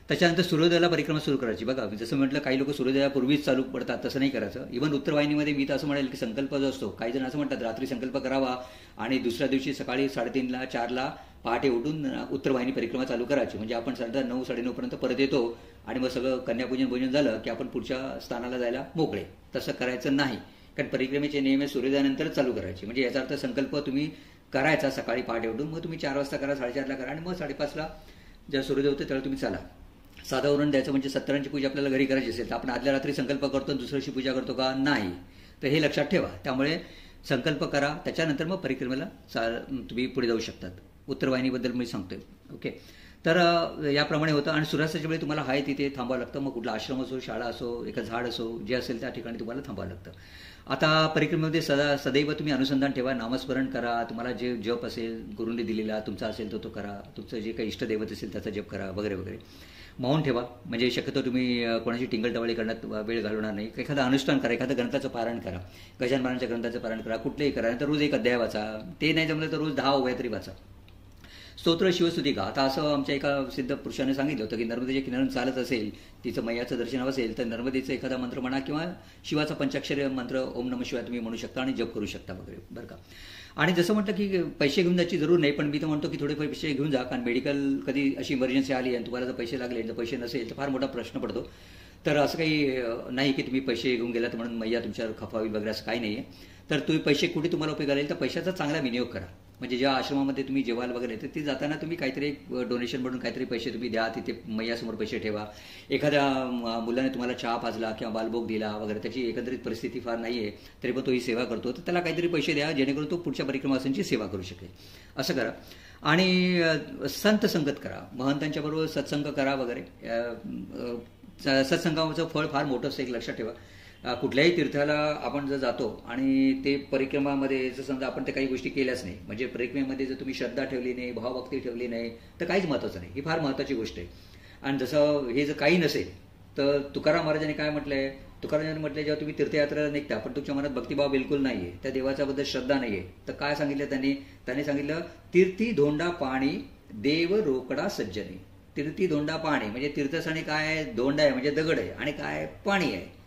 त्याच्यानंतर सूर्योदयाला परिक्रमा सुरू करायची. बघा, जसं म्हटलं काही लोक सूर्योदयापूर्वीच चालू पडतात, तसं नाही करायचं. इव्हन उत्तरवाहिनीमध्ये मी तर असं म्हणेल की संकल्प जो असतो, काही जण असं म्हणतात रात्री संकल्प करावा आणि दुसऱ्या दिवशी सकाळी 3:30ला 4ला पहाटे उठून उत्तरवाहिनी परिक्रमा चालू करायची. म्हणजे आपण साधारण 9-9:30 पर्यंत परत येतो आणि मग सगळं कन्यापूजन भोजन झालं की आपण पुढच्या स्थानाला जायला मोकळे. तसं करायचं नाही, कारण परिक्रमेचे नियम सूर्योदयानंतरच चालू करायचे. म्हणजे याचा अर्थ संकल्प तुम्ही करायचा सकाळी पहाटे उठून, मग तुम्ही 4 वाजता करा, 4:30ला करा आणि मग 5:30ला जेव्हा सूर्योदय होते त्यावेळी तुम्ही चाला. साधं उदाहरण द्यायचं म्हणजे सत्तरांची पूजा आपल्याला घरी करायची असेल तर आपण आदल्या रात्री संकल्प करतो आणि दुसऱ्या दिवशी पूजा करतो का? नाही. तर हे लक्षात ठेवा. त्यामुळे संकल्प करा, त्याच्यानंतर मग परिक्रमेला तुम्ही पुढे जाऊ शकतात. उत्तरवाहिनीबद्दल मी सांगतोय. ओके. तर याप्रमाणे होतं. आणि सूर्यास्ताच्या वेळी तुम्हाला आहे तिथे थांबावं लागतं. मग कुठला आश्रम असो, शाळा असो, एका झाड असो, जे असेल त्या ठिकाणी तुम्हाला थांबावं लागतं. आता परिक्रमेमध्ये सदैव तुम्ही अनुसंधान ठेवा, नामस्मरण करा. तुम्हाला जे जप असेल गुरूंनी दिलेला तुमचा असेल तो करा. तुमचं जे काही इष्टदैवत असेल त्याचा जप करा वगैरे वगैरे. मौन ठेवा, म्हणजे शक्यतो तुम्ही कोणाची टिंगलटवाळी करण्यात वेळ घालवणार नाही. एखादं अनुष्ठान करा, एखादं ग्रंथाचं पारायण करा, गजानन महाराजांच्या ग्रंथाचं पारायण करा, कुठलेही करा. नंतर रोज एक अध्याय वाचा. ते नाही जमलं तर रोज 10 ओव्या तरी वाचा. स्तोत्र शिवस्तुती गा. आता असं आमच्या एका सिद्ध पुरुषाने सांगितलं होतं की नर्मदेच्या किनाऱ्यावर चालत असेल, तिचं मैयाचं दर्शन असेल तर नर्मदेचं एखादा मंत्र म्हणा किंवा शिवाचा पंचाक्षरी मंत्र ओम नमः शिवाय तुम्ही म्हणू शकता आणि जप करू शकता वगैरे, बरं का. आणि जसं म्हटलं की पैसे घेऊन जायची जरूर नाही, पण मी तर म्हणतो की थोडे पैसे घेऊन जा, कारण मेडिकल कधी अशी इमर्जन्सी आली आणि तुम्हाला जर पैसे लागले, जर पैसे नसेल तर फार मोठा प्रश्न पडतो. तर असं काही नाही की तुम्ही पैसे घेऊन गेलात म्हणून मैया तुमच्यावर खपावी वगैरे, असं काही नाही आहे. तर तुम्ही पैसे कुठे तुम्हाला उपयोग आले तर पैशाचा चांगला विनियोग करा. म्हणजे ज्या आश्रमामध्ये तुम्ही जेवायला वगैरे तर ती जाताना तुम्ही काहीतरी एक डोनेशन म्हणून काहीतरी पैसे तुम्ही द्या, तिथे मैयासमोर पैसे ठेवा. एखाद्या मुलाने तुम्हाला चहा पाजला किंवा बालभोग दिला वगैरे, त्याची एकंदरीत परिस्थिती फार नाही आहे तरी पण तोही सेवा करतो, तर त्याला काहीतरी पैसे द्या जेणेकरून तो पुढच्या परिक्रमासांची सेवा करू शकेल. असं करा. आणि संत संगत करा, महंतांच्या बरोबर सत्संग करा वगैरे. सत्संगाचं फळ फार मोठं असतं, एक लक्षात ठेवा. कुठल्याही तीर्थाला आपण जर जातो आणि ते परिक्रमामध्ये जर समजा आपण ते काही गोष्टी केल्याच नाही, म्हणजे परिक्रमेमध्ये जर तुम्ही श्रद्धा ठेवली नाही, भावभक्ती ठेवली नाही तर काहीच महत्त्वाचं नाही. ही फार महत्त्वाची गोष्ट आहे. आणि जसं हे जर काही नसेल तर तुकाराम महाराजांनी काय म्हटलंय? तुकारामांनी म्हटलंय जेव्हा तुम्ही तीर्थयात्रेला निघता पण तुमच्या मनात भक्तिभाव बिलकुल नाहीये, त्या देवाच्याबद्दल श्रद्धा नाहीये, तर काय सांगितलं त्यांनी सांगितलं, तीर्थी धोंडा पाणी देव रोकडा सज्जनी. तीर्थी धोंडा पाणी म्हणजे तीर्थस्थानी काय आहे? धोंड आहे म्हणजे दगड आहे, आणि काय? पाणी आहे.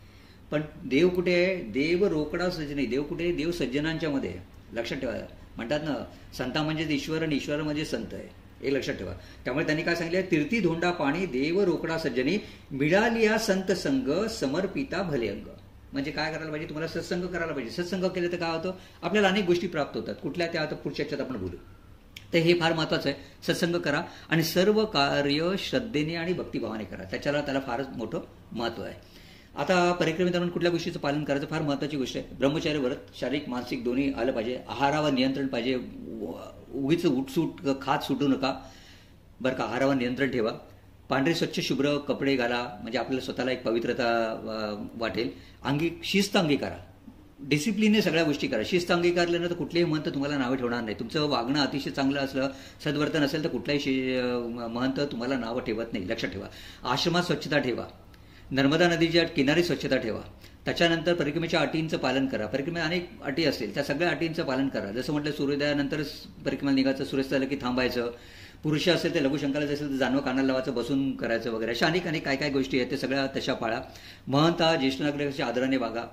पण देव कुठे आहे? देव रोकडा सज्जनी. देव कुठे आहे? देव सज्जनांच्या मध्ये आहे. लक्षात ठेवा. म्हणतात ना, संता म्हणजे ईश्वर आणि ईश्वर म्हणजे संत आहे, हे लक्षात ठेवा. त्यामुळे त्यांनी काय सांगितलं? तीर्थी धोंडा पाणी देव रोकडा सज्जनी, मिळालिया संत संग समर्पिता भले अंग. म्हणजे काय करायला पाहिजे? तुम्हाला सत्संग करायला पाहिजे. सत्संग केलं तर काय होतं? आपल्याला अनेक गोष्टी प्राप्त होतात. कुठल्या त्या आता पुढच्या याच्यात आपण बोलू. तर हे फार महत्त्वाचं आहे. सत्संग करा आणि सर्व कार्य श्रद्धेने आणि भक्तिभावाने करा, त्याला फारच मोठं महत्त्व आहे. आता परिक्रमेदरम्यान कुठल्या गोष्टीचं पालन करायचं फार महत्त्वाची गोष्ट आहे. ब्रह्मचर्य व्रत, शारीरिक मानसिक दोन्ही आलं पाहिजे. आहारावर नियंत्रण पाहिजे. उगीच उठसूट खात सुटू नका, बरं का. आहारावर नियंत्रण ठेवा. पांढरे स्वच्छ शुभ्र कपडे घाला, म्हणजे आपल्याला स्वतःला एक पवित्रता वाटेल. शिस्त अंगीकारा, डिसिप्लिनने सगळ्या गोष्टी करा. शिस्त अंगीकारल्यानं तर कुठलेही महंत तुम्हाला नावं ठेवणार नाही. तुमचं वागणं अतिशय चांगलं असलं, सद्वर्तन असेल तर कुठलाही महंत तुम्हाला नावं ठेवत नाही, लक्षात ठेवा. आश्रमात स्वच्छता ठेवा. नर्मदा नदीच्या किनारी स्वच्छता ठेवा. त्याच्यानंतर परिक्रमेच्या अटींचं पालन करा. परिक्रमेत अनेक अटी असतील, त्या सगळ्या अटींचं पालन करा. जसं म्हटलं, सूर्योदयानंतरच परिक्रमेला निघायचं, सूर्यास्त झालं की थांबायचं. पुरुष असेल तर लघुशंकाला असेल तर जानवं कानाला लावायचं, बसून करायचं वगैरे. अशा अनेक काय गोष्टी आहेत, ते सगळ्या तशा पाळा. महंता ज्येष्ठ नागरिकांच्या आदराने वागा.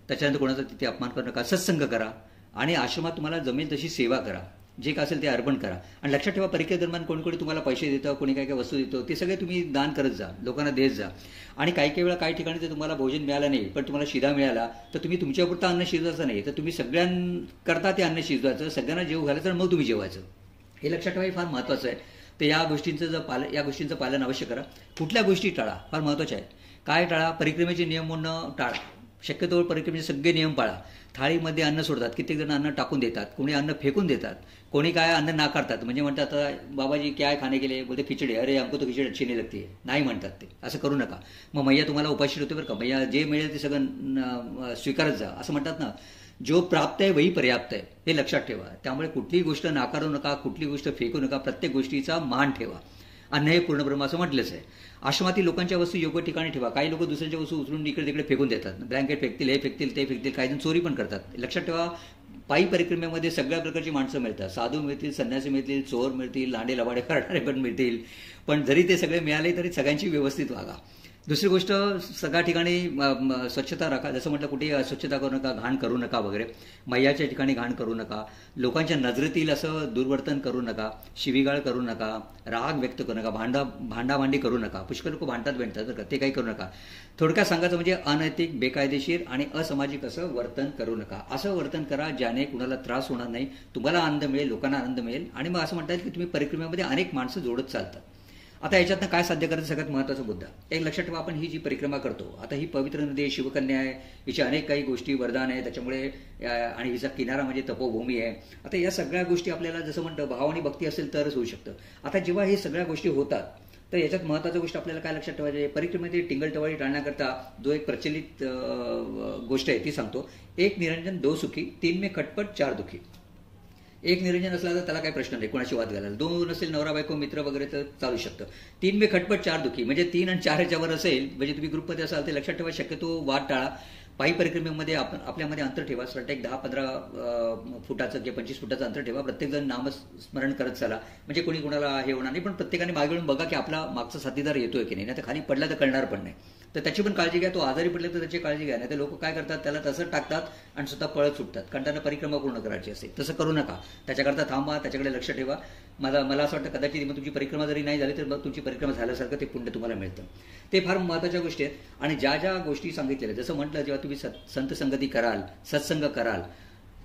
त्याच्यानंतर कोणाचा तिथे अपमान करू नका. सत्संग करा आणि आश्रमात तुम्हाला जमेल तशी सेवा करा. जे काय असेल ते अर्पण करा. आणि लक्षात ठेवा, परिक्रमेदरम्यान कोणी तुम्हाला पैसे देतं, कोणी काय वस्तू देतो, ते सगळे तुम्ही दान करत जा, लोकांना देत जा. आणि काही वेळा काही ठिकाणी जर तुम्हाला भोजन मिळालं नाही पण तुम्हाला शिदा मिळाला, तर तुम्ही तुमच्यापुरतं अन्न शिजवायचं नाही, तर तुम्ही सगळ्यांकरता ते अन्न शिजवायचं, सगळ्यांना जेवू घालायचं आणि मग तुम्ही जेवायचं. हे लक्षात ठेवा, हे फार महत्त्वाचं आहे. तर या गोष्टींचं पालन अवश्य करा. कुठल्या गोष्टी टाळा, फार महत्त्वाच्या आहेत. काय टाळा? परिक्रमेचे नियम म्हणणं टाळा. शक्यतो परिक्रमेचे सगळे नियम पाळा. थाळीमध्ये अन्न सोडतात, कित्येक जण अन्न टाकून देतात, कोणी अन्न फेकून देतात, कोणी काय अन्न नाकारतात. म्हणजे म्हणतात, बाबाजी काय खाणे गेले, बोलते खिचडी, अरे हमको तो खिचडी अच्छी नाही लगती, नाही म्हणतात ते. असं करू नका. मग मैया तुम्हाला उपाशी होते बरं का. मैया जे मिळेल ते सगळं स्वीकारत जा. असं म्हणतात ना, जो प्राप्त आहे वही पर्याप्त आहे, हे लक्षात ठेवा. त्यामुळे कुठलीही गोष्ट नाकारू नका, कुठली गोष्ट फेकू नका. प्रत्येक गोष्टीचा मान ठेवा. अन्न हे पूर्ण ब्रह्म असं म्हटलंच आहे. आश्रमातील लोकांच्या वस्तू योग्य ठिकाणी ठेवा. काही लोक दुसऱ्यांच्या वस्तू उचलून इकडे तिकडे फेकून देतात. ब्लँकेट फेकतील, हे फेकतील, ते फेकतील, काही जण चोरी पण करतात. लक्षात ठेवा, पायी परिक्रमेमध्ये सगळ्या प्रकारची माणसं मिळतात. साधू मिळतील, संन्यासी मिळतील, चोर मिळतील, लांडे लवाडे करणारे पण मिळतील. पण जरी ते सगळे मिळाले तरी सगळ्यांची व्यवस्थित वागा. दुसरी गोष्ट, सगळ्या ठिकाणी स्वच्छता राखा. जसं म्हटलं, कुठेही अस्वच्छता करू नका, घाण करू नका वगैरे. मैयाच्या ठिकाणी घाण करू नका. लोकांच्या नजरेतील असं दुर्वर्तन करू नका. शिवीगाळ करू नका. राग व्यक्त करू नका. भांडाभांडी करू नका. पुष्कळ लोक भांडतात बरं का, ते काही करू नका. थोडक्यात सांगायचं म्हणजे अनैतिक, बेकायदेशीर आणि असामाजिक असं वर्तन करू नका. असं वर्तन करा ज्याने कुणाला त्रास होणार नाही, तुम्हाला आनंद मिळेल, लोकांना आनंद मिळेल. आणि मग असं म्हणतात की तुम्ही परिक्रमेमध्ये अनेक माणसं जोडत चालतात. आता याच्यातनं काय साध्य करायचं सगळ्यात महत्त्वाचा मुद्दा एक लक्षात ठेवा. आपण ही जी परिक्रमा करतो आता ही पवित्र नदी आहे, शिवकन्या आहे, हिची अनेक काही गोष्टी वरदान आहे त्याच्यामुळे आणि हिचा किनारा म्हणजे तपोभूमी आहे. आता या सगळ्या गोष्टी आपल्याला जसं म्हणतं भाव आणि भक्ती असेल तरच होऊ शकतं. आता जेव्हा हे सगळ्या गोष्टी होतात तर याच्यात महत्त्वाची गोष्ट आपल्याला काय लक्षात ठेवायची परिक्रमेमध्ये टिंगलटवाळी टाळण्याकरता जो एक प्रचलित गोष्ट आहे ती सांगतो. एक निरंजन दो सुखी, तीन में खटपट चार दुखी. एक निरंजन असला तर त्याला काही प्रश्न नाही कोणाशी वाद घालायला. दोन असेल नवरा बायको मित्र वगैरे तर चालू शकतं. तीन में खटपट चार दुखी म्हणजे 3 आणि 4 ह्याच्यावर असेल म्हणजे तुम्ही ग्रुपमध्ये असाल ते लक्षात ठेवा शक्यतो वाद टाळा. पायी परिक्रमेमध्ये आपण आपल्यामध्ये अंतर ठेवा. एक 10-15 फुटाचं किंवा 25 फुटाचं अंतर ठेवा. प्रत्येकजण नामस्मरण करत चला म्हणजे कोणी कोणाला हे होणार नाही. पण प्रत्येकाने मागे वळून बघा की आपला मागचा साथीदार येतोय की नाही तर खाली पडला तर कळणार पण नाही. तर त्याची पण काळजी घ्या. तो आजारी पडला तर त्याची काळजी घ्या. नाही तर लोक काय करतात त्याला तसं टाकतात आणि स्वतः पळत सुटतात कारण त्यांना परिक्रमा पूर्ण करायची असेल. तसं करू नका. त्याच्याकरता थांबा, त्याच्याकडे लक्ष ठेवा. मला असं वाटतं कदाचित मग तुमची परिक्रमा जरी नाही झाली तर मग तुमची परिक्रमा झाल्यासारखं ते पुण्य तुम्हाला मिळतं. ते फार महत्त्वाच्या गोष्टी आहेत. आणि ज्या ज्या गोष्टी सांगितलेल्या जसं म्हटलं जेव्हा तुम्ही संत संगती कराल, सत्संग कराल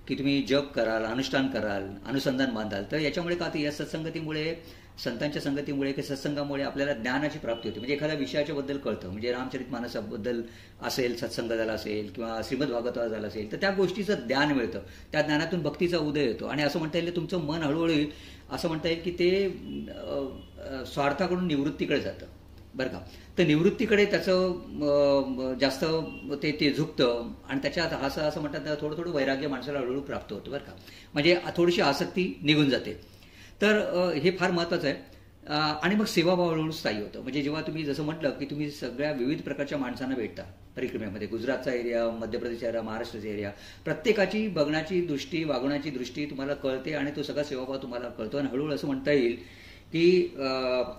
की तुम्ही जप कराल, अनुष्ठान कराल, अनुसंधान बांधाल तर याच्यामुळे का या सत्संगतीमुळे संतांच्या संगतीमुळे की सत्संगामुळे आपल्याला ज्ञानाची प्राप्ती होते. म्हणजे एखाद्या विषयाच्या बद्दल कळतं. म्हणजे रामचरित मानसाबद्दल असेल, सत्संग झाला असेल किंवा श्रीमद भागवत झाला असेल तर त्या गोष्टीचं ज्ञान मिळतं. त्या ज्ञानातून भक्तीचा उदय येतो आणि असं म्हणता येईल तुमचं मन हळूहळू असं म्हणता येईल की ते स्वार्थाकडून निवृत्तीकडे जातं बरं का. तर निवृत्तीकडे त्याचं जास्त ते झुकतं आणि त्याच्यात असं म्हणतात थोडं थोडं वैराग्य माणसाला हळूहळू प्राप्त होतं बरं का. म्हणजे थोडीशी आसक्ती निघून जाते. तर हे फार महत्त्वाचं आहे. आणि मग सेवाभाव हळूहळू स्थायी होतं. म्हणजे जेव्हा तुम्ही जसं म्हटलं की तुम्ही सगळ्या विविध प्रकारच्या माणसांना भेटता परिक्रमेमध्ये गुजरातचा एरिया, मध्य प्रदेशचा एरिया, महाराष्ट्राचा एरिया प्रत्येकाची बघण्याची दृष्टी, वागण्याची दृष्टी तुम्हाला कळते आणि तो सगळा सेवाभाव तुम्हाला कळतो. आणि हळूहळू असं म्हणता येईल की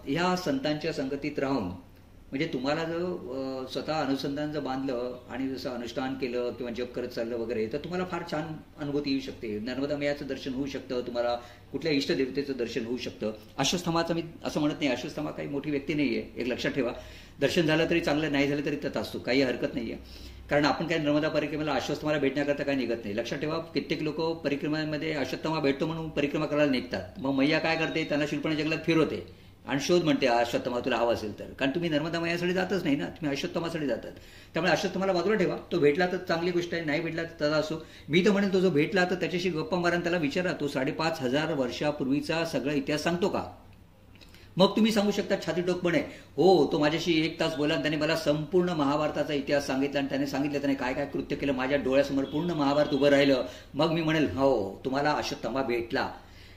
ह्या संतांच्या संगतीत राहून म्हणजे तुम्हाला जर स्वतः अनुसंधान जर बांधलं आणि जसं अनुष्ठान केलं किंवा जप करत चाललं वगैरे तर तुम्हाला फार छान अनुभूती येऊ शकते. नर्मदा मैयाचं दर्शन होऊ शकतं. तुम्हाला कुठल्या इष्टदेवतेचं दर्शन होऊ शकतं. अश्वत्थामाचं मी असं म्हणत नाही, अश्वत्थामा काही मोठी व्यक्ती नाही आहे. एक लक्षात ठेवा. दर्शन झालं तरी चांगलं, नाही झालं तरी त्यात असतो, काही हरकत नाही आहे. कारण आपण काय नर्मदा परिक्रमेला अश्वत्थामाला भेटण्याकरता काय निघत नाही. लक्षात ठेवा कित्येक लोक परिक्रमेमध्ये अश्वत्थामा भेटतो म्हणून परिक्रमा करायला निघतात. मग मैया काय करते त्यांना शिल्पणा जंगलात फिरवते आणि शोध म्हणते अश्वत्थामा तुला हवा असेल तर. कारण तुम्ही नर्मदा मैयासाठी जातच नाही ना, तुम्ही अश्वत्थामासाठी जातात. त्यामुळे अश्वत्थामाला बाजूला ठेवा. तो भेटला तर चांगली गोष्ट आहे, नाही भेटला तर त्याचा असो. मी तर म्हणेन तो जो भेटला तर त्याच्याशी गप्पा मारा, त्याला विचारा तो 5,500 वर्षापूर्वीचा सगळा इतिहास सांगतो का. मग तुम्ही सांगू शकता छातीटोकपणे हो तो माझ्याशी 1 तास बोला आणि त्याने मला संपूर्ण महाभारताचा इतिहास सांगितला आणि त्याने सांगितलं त्याने काय काय कृत्य केलं, माझ्या डोळ्यासमोर पूर्ण महाभारत उभं राहिलं. मग मी म्हणेल हो तुम्हाला अश्वत्थामा भेटला.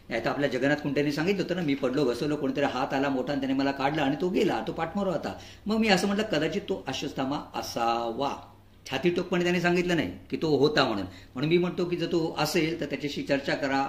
नाही तर आपल्या जगन्नाथ कुंट्यांनी सांगितलं होतं ना, मी पडलो घसरलो, कोणतरी हात आला मोठा आणि त्याने मला काढला आणि तो गेला, तो पाठमोर होता. मग मी असं म्हटलं कदाचित तो अश्वत्थामा असावा. छातीटोकपणे त्याने सांगितलं नाही की तो होता म्हणून मी म्हणतो की जर तो असेल तर त्याच्याशी चर्चा करा,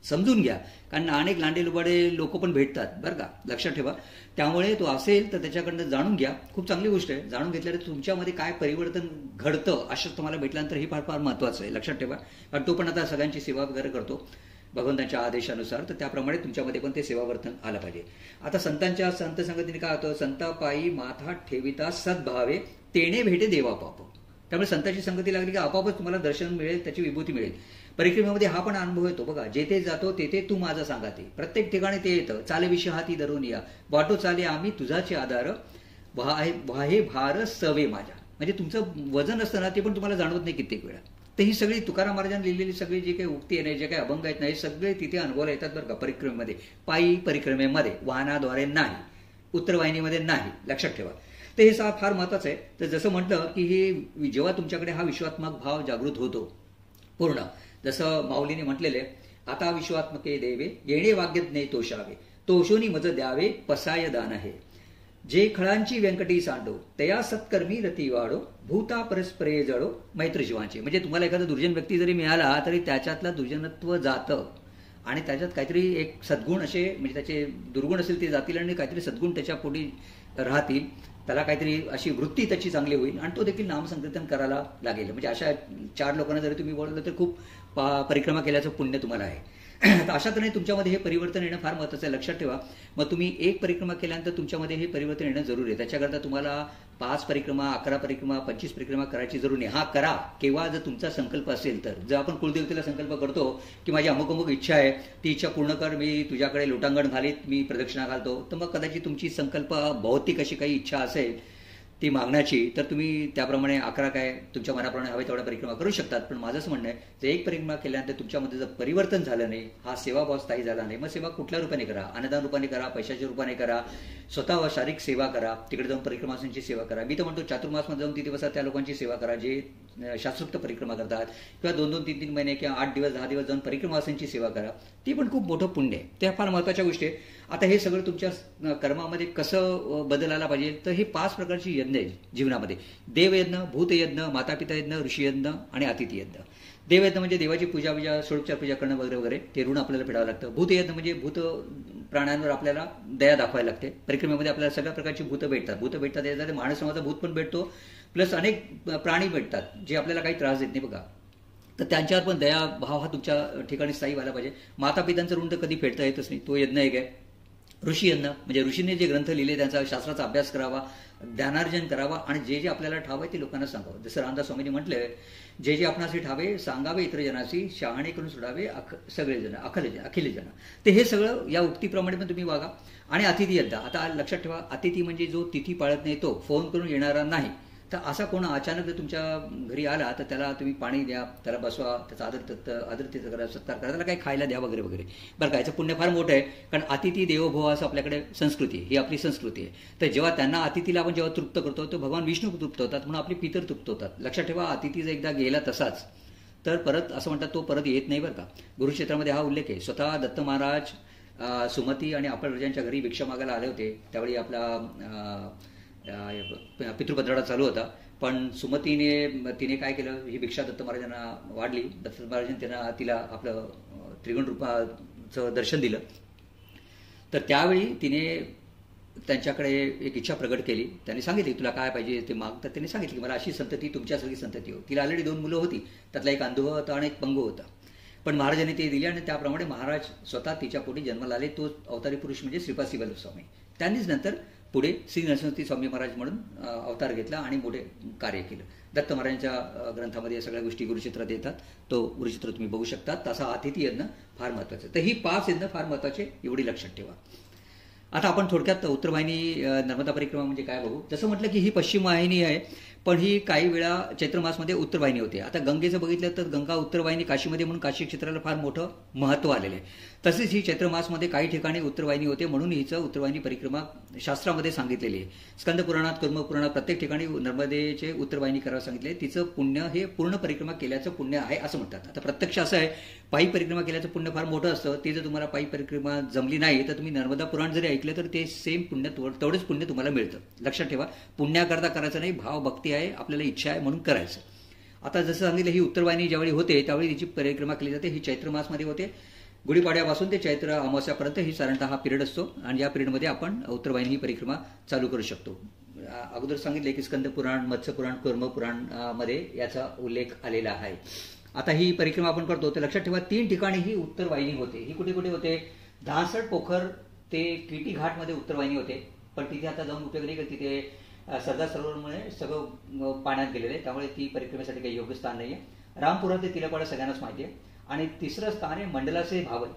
समजून घ्या. कारण अनेक लांडे लुबाडे लोक पण भेटतात बरं का, लक्षात ठेवा. त्यामुळे तो असेल तर त्याच्याकडनं जाणून घ्या. खूप चांगली गोष्ट आहे. जाणून घेतल्यावर तुमच्यामध्ये काय परिवर्तन घडतं असं तुम्हाला भेटल्यानंतर हे फार फार महत्त्वाचं आहे. लक्षात ठेवा. कारण तो पण आता सगळ्यांची सेवा वगैरे करतो भगवंतांच्या आदेशानुसार, तर त्याप्रमाणे तुमच्यामध्ये पण ते सेवावर्तन आलं पाहिजे. आता संतांच्या संत संगतीने काय होतं, संतापायी माथा ठेविता सद्भावे तेणे भेटे देवा पाप. त्यामुळे संतांची संगती लागली की आपापच तुम्हाला दर्शन मिळेल, त्याची विभूती मिळेल. परिक्रमेमध्ये हा पण अनुभव येतो बघा, जेथे जातो तेथे तू माझा सांगाते. प्रत्येक ठिकाणी ते येतं. चाले विषय हाती धरून या, वाटो चाले आम्ही तुझाचे आधार, वाहे भार सवे माझ्या. म्हणजे तुमचं वजन असतं ना ते पण तुम्हाला जाणवत नाही कित्येक वेळा. तर ही सगळी तुकाराम महाराजांनी लिहिलेली सगळी जी काही उक्ती आहे, जे काही अभंग आहेत ना, हे सगळे तिथे अनुभवाला येतात बरं का परिक्रमेमध्ये. पायी परिक्रमेमध्ये, वाहनाद्वारे नाही, उत्तरवाहिनीमध्ये नाही, लक्षात ठेवा. तर हे फार महत्वाचं आहे. तर जसं म्हटलं की हे जेव्हा तुमच्याकडे हा विश्वात्मक भाव जागृत होतो पूर्ण, जसं माऊलीने म्हटलेले आता विश्वात्मके देवे येणे वाग्यज्ञे तोषावे, तोषोनी मज द्यावे पसाय दान आहे. जे खळांची व्यंकटी सांडो तया सत्कर्मी रती वाढो, भूता परस्परे जळो मैत्र जीवांचे. म्हणजे तुम्हाला एखादा दुर्जन व्यक्ती जरी मिळाला तरी त्याच्यातलं दुर्जनत्व जातं आणि त्याच्यात काहीतरी एक सद्गुण असे, म्हणजे त्याचे दुर्गुण असेल ते जातील आणि काहीतरी सद्गुण त्याच्या पोटी राहतील. त्याला काहीतरी अशी वृत्ती त्याची चांगली होईल आणि तो देखील नामसंकीर्तन करायला लागेल. म्हणजे अशा 4 लोकांना जरी तुम्ही बोललं तर खूप परिक्रमा केल्याचं पुण्य तुम्हाला आहे. तर अशा तऱ्हेने तुमच्यामध्ये हे परिवर्तन येणं फार महत्त्वाचं आहे, लक्षात ठेवा. मग तुम्ही एक परिक्रमा केल्यानंतर तुमच्यामध्ये हे परिवर्तन येणं जरुरी आहे. त्याच्याकरता तुम्हाला 5 परिक्रमा, 11 परिक्रमा, 25 परिक्रमा करायची जरूर नाही. हा करा केव्हा, जर तुमचा संकल्प असेल तर. जर आपण कुलदेवतेला संकल्प करतो की माझी अमुक अमुक इच्छा आहे, ती इच्छा पूर्ण कर, मी तुझ्याकडे लोटांगण घालीत, मी प्रदक्षिणा घालतो, तर मग कदाचित तुमची संकल्प भौतिक अशी काही इच्छा असेल ती मागण्याची, तर तुम्ही त्याप्रमाणे 11 काय तुमच्या मनाप्रमाणे हवे तेवढ्या परिक्रमा करू शकतात. पण माझं असं म्हणणं आहे, जर एक परिक्रमा केल्यानंतर तुमच्यामध्ये जर परिवर्तन झालं नाही, हा सेवाभाव स्थायी झाला नाही, मग सेवा कुठल्या रूपाने करा, अन्नदान रूपाने करा, पैशाच्या रूपाने करा, स्वतः शारीरिक सेवा करा, तिकडे जाऊन परिक्रमांची सेवा करा. मी तर म्हणतो चातुर्मासमध्ये जाऊन तिथे बसा, त्या लोकांची सेवा करा जे शास्त्रोक्त परिक्रमा करतात, किंवा 2-2, 3-3 महिने किंवा 8 दिवस 10 दिवस जाऊन परिक्रमावासांची सेवा करा. ती पण खूप मोठं पुण्य आहे. त्या फार महत्त्वाच्या गोष्टी आहे. आता हे सगळं तुमच्या कर्मामध्ये कसं बदल आला पाहिजे, तर ही 5 प्रकारची यज्ञ आहे जीवनामध्ये. देवयज्ञ, भूतयज्ञ, मातापिता यज्ञ, ऋषीयज्ञ आणि अतिथी यज्ञ. देवयज्ञ म्हणजे देवाची पूजा षोडोपचार पूजा करणं वगैरे वगैरे, ते ऋण आपल्याला फेडावं लागतं. भूतयज्ञ म्हणजे भूत प्राण्यांवर आपल्याला दया दाखवायला लागते. परिक्रमेमध्ये आपल्याला सगळ्या प्रकारची भूतं भेटतात. याच्यामध्ये माणसाचा भूत पण भेटतो, प्लस अनेक प्राणी भेटतात जे आपल्याला काही त्रास देत नाही बघा. तर त्यांच्यावर पण दया भाव हा तुमच्या ठिकाणी स्थायी व्हायला पाहिजे. मातापितांचं ऋण तर कधी फेडता येतच नाही, तो यज्ञ एक आहे. ऋषीयज्ञ म्हणजे ऋषीने जे ग्रंथ लिहिले त्यांचा शास्त्राचा अभ्यास करावा, ज्ञानार्जन करावा, आणि जे जे आपल्याला ठाव आहे ते लोकांना सांगावं. जसं रामदास स्वामींनी म्हटले, जे जे आपणाशी ठावे सांगावे इतर जनाशी, शहाणे करून सोडावे सगळेजण अखिल जन. तर हे सगळं या उक्तीप्रमाणे पण तुम्ही वागा. आणि अतिथी यज्ञ, आता लक्षात ठेवा, अतिथी म्हणजे जो तिथी पाळत नाही, तो फोन करून येणारा नाही. तर असा कोण अचानक जर तुमच्या घरी आला तर त्याला तुम्ही पाणी द्या, त्याला बसवा, त्याचा आदर करा, सत्कार करा, त्याला काही खायला द्या वगैरे वगैरे. बरं का, याचं पुण्य फार मोठं आहे, कारण अतिथी देवो असं आपल्याकडे संस्कृती आहे, ही आपली संस्कृती आहे. तर जेव्हा त्यांना अतिथीला आपण जेव्हा तृप्त करतो, तो भगवान विष्णू तृप्त होतात, म्हणून आपली पितर तृप्त होतात. लक्षात ठेवा, अतिथी जर एकदा गेला तसाच तर परत असं म्हणतात तो परत येत नाही बरं का. गुरुक्षेत्रामध्ये हा उल्लेख आहे. स्वतः दत्त महाराज सुमती आणि अपराजांच्या घरी भिक्षा मागायला आले होते. त्यावेळी आपला पितृपत्राडा चालू होता, पण तिने काय केलं, ही भिक्षा दत्त महाराजांना वाढली. दत्त महाराजांनी तिला आपलं त्रिगुण रूपाचं दर्शन दिलं. तर त्यावेळी तिने त्यांच्याकडे एक इच्छा प्रगट केली. त्यांनी सांगितली तुला काय पाहिजे ते माग. तर त्यांनी सांगितलं की मला अशी संतती तुमच्यासारखी संतती हो. तिला ऑलरेडी 2 मुलं होती, त्यातला एक अंधुह होता आणि एक पंगू होता. पण महाराजांनी ते दिले आणि त्याप्रमाणे महाराज स्वतः तिच्या पोटी जन्माला आले. तो अवतारी पुरुष म्हणजे श्रीपाद श्रीवल्लभ स्वामी. त्यांनीच नंतर पुढे श्री नरसिंह स्वामी महाराज म्हणून अवतार घेतला आणि मोठे कार्य केलं. दत्त महाराजांच्या ग्रंथामध्ये या सगळ्या गोष्टी गुरुचित्रात येतात. तो गुरुचित्र तुम्ही बघू शकता. तसा अतिथी यज्ञ फार महत्त्वाचं. तर ही 5 यज्ञ फार महत्त्वाचे, एवढी लक्षात ठेवा. आता आपण थोडक्यात उत्तरवाहिनी नर्मदा परिक्रमा म्हणजे काय बघू. जसं म्हटलं की ही पश्चिम वाहिनी आहे, पण ही काही वेळा चैत्रमासमध्ये उत्तरवाहिनी होते. आता गंगेचं बघितलं तर गंगा उत्तरवाहिनी काशीमध्ये, म्हणून काशी क्षेत्राला फार मोठं महत्त्व आलेलं आहे. तसेच ही चैत्रमासमध्ये काही ठिकाणी उत्तरवाहिनी होते, म्हणून हिचं उत्तरवाहिनी परिक्रमा शास्त्रामध्ये सांगितलेली आहे. स्कंदपुराणात, कुर्मपुराणात प्रत्येक ठिकाणी नर्मदेचे उत्तरवाहिनी करायला सांगितले. तिचं पुण्य हे पूर्ण परिक्रमा केल्याचं पुण्य आहे असं म्हणतात. आता प्रत्यक्ष असं आहे, पायी परिक्रमा केल्याचं पुण्य फार मोठं असतं. ते जर तुम्हाला पायी परिक्रमा जमली नाही तर तुम्ही नर्मदा पुराण जरी ऐकलं तर ते सेम पुण्य तेवढंच पुण्य तुम्हाला मिळतं. लक्षात ठेवा, पुण्याकरता करायचं नाही, भाव भक्ती आहे, आपल्याला इच्छा आहे म्हणून करायचं. आता जसं सांगितलं, ही उत्तरवाहिनी ज्यावेळी होते त्यावेळी तिची परिक्रमा केली जाते. ही चैत्र मासमध्ये होते. गुढीपाड्यापासून ते चैत्र अमावस्यापर्यंत ही साधारणतः हा पिरियड असतो, आणि या पिरियडमध्ये आपण उत्तरवाहिनी ही परिक्रमा चालू करू शकतो. अगोदर सांगितले की स्कंद पुराण, मत्स्य पुराण, कुर्म पुराण मध्ये याचा उल्लेख आलेला आहे. आता ही परिक्रमा आपण करतो तर लक्षात ठेवा 3 ठिकाणी ही उत्तरवाहिनी होते. ही कुठे कुठे होते, धासड पोखर ते किटी घाटमध्ये उत्तरवाहिनी होते. पण तिथे आता जाऊन उपयोग नाही, तिथे सरदार सरोवरमुळे सगळं पाण्यात गेलेलं आहे, त्यामुळे ती परिक्रमेसाठी काही योग्य स्थान नाही आहे. रामपुरा ते तिलकवाडा सगळ्यांनाच माहिती आहे. आणि 3रं स्थान आहे मंडला से भावल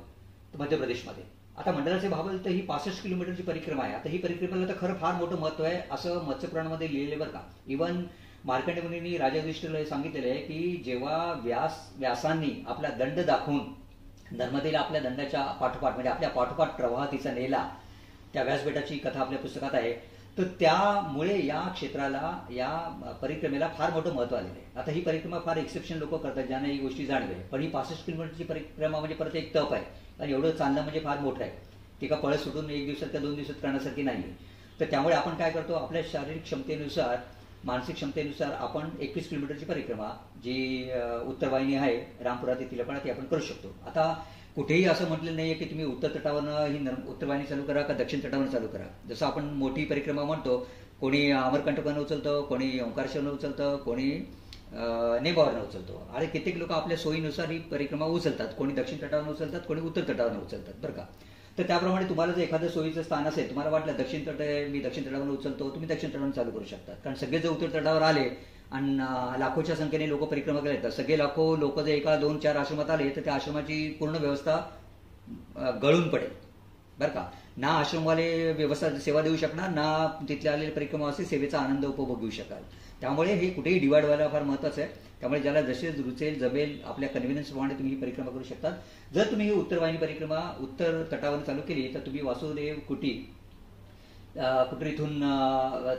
मध्य प्रदेशमध्ये. आता मंडला से भावल तर ही 65 किलोमीटरची परिक्रमा आहे. आता ही परिक्रमेला तर खरं फार मोठं महत्व आहे असं मत्स्यपुराणामध्ये लिहिलेलं बरं का. इव्हन मार्कंडेय मुनींनी राजा युधिष्ठिरला हे सांगितलेलं आहे की जेव्हा व्यासांनी आपला दंड दाखवून नर्मदेला आपल्या दंडाच्या पाठोपाठ म्हणजे आपल्या पाठोपाठ प्रवाह तिचा नेला, त्या व्यासबेटाची कथा आपल्या पुस्तकात आहे. तर त्यामुळे या क्षेत्राला, या परिक्रमेला फार मोठं महत्व आलेलं आहे. आता ही परिक्रमा फार एक्सेप्शन लोक करतात ज्यांना ही गोष्टी जाणवे. पण ही 65 किलोमीटरची परिक्रमा म्हणजे परत एक तप आहे, आणि एवढं चालणं म्हणजे फार मोठं आहे. ती का पळत सुटून 1 दिवसात का 2 दिवसात करण्यासारखी नाही. तर त्यामुळे आपण काय करतो, आपल्या शारीरिक क्षमतेनुसार, मानसिक क्षमतेनुसार आपण 21 किलोमीटरची परिक्रमा जी उत्तरवाहिनी आहे रामपुरा ते तिलकवाडा ती आपण करू शकतो. आता कुठेही असं म्हटलं नाहीये की तुम्ही उत्तर तटावरनं ही उत्तरवाहिनी चालू करा का दक्षिण तटावरनं चालू करा. जसं आपण मोठी परिक्रमा म्हणतो, कोणी अमरकंटकानं उचलतं, कोणी ओंकारेश्वरनं उचलतं, कोणी नेबावरनं उचलतो. आणि कित्येक लोक आपल्या सोयीनुसार ही परिक्रमा उचलतात. कोणी दक्षिण तटावरून उचलतात, कोणी उत्तर तटावरून उचलतात बरं का. तर त्याप्रमाणे तुम्हाला जर एखादं सोयीचं स्थान असेल, तुम्हाला वाटलं दक्षिण तट आहे, मी दक्षिण तटावरून उचलतो, तुम्ही दक्षिण तटावरून चालू करू शकता. कारण सगळे जर उत्तर तटावर आले आणि लाखोच्या संख्येने लोक परिक्रमा केले, तर सगळे लाखो लोक जर एका 2-4 आश्रमात आले तर त्या आश्रमाची पूर्ण व्यवस्था गळून पडेल बरं का. ना आश्रमवाले व्यवस्था सेवा देऊ शकणार, ना तिथले आलेले परिक्रमावासी सेवेचा आनंद उपभोग घेऊ शकाल. त्यामुळे हे कुठेही डिवाइड व्हायला फार महत्त्वाचं आहे. त्यामुळे ज्याला जसे रुचेल जमेल आपल्या कन्व्हिनियन्सप्रमाणे तुम्ही ही परिक्रमा करू शकतात. जर तुम्ही ही उत्तरवाहिनी परिक्रमा उत्तर तटावर चालू केली तर तुम्ही वासुदेव कुटीरीतून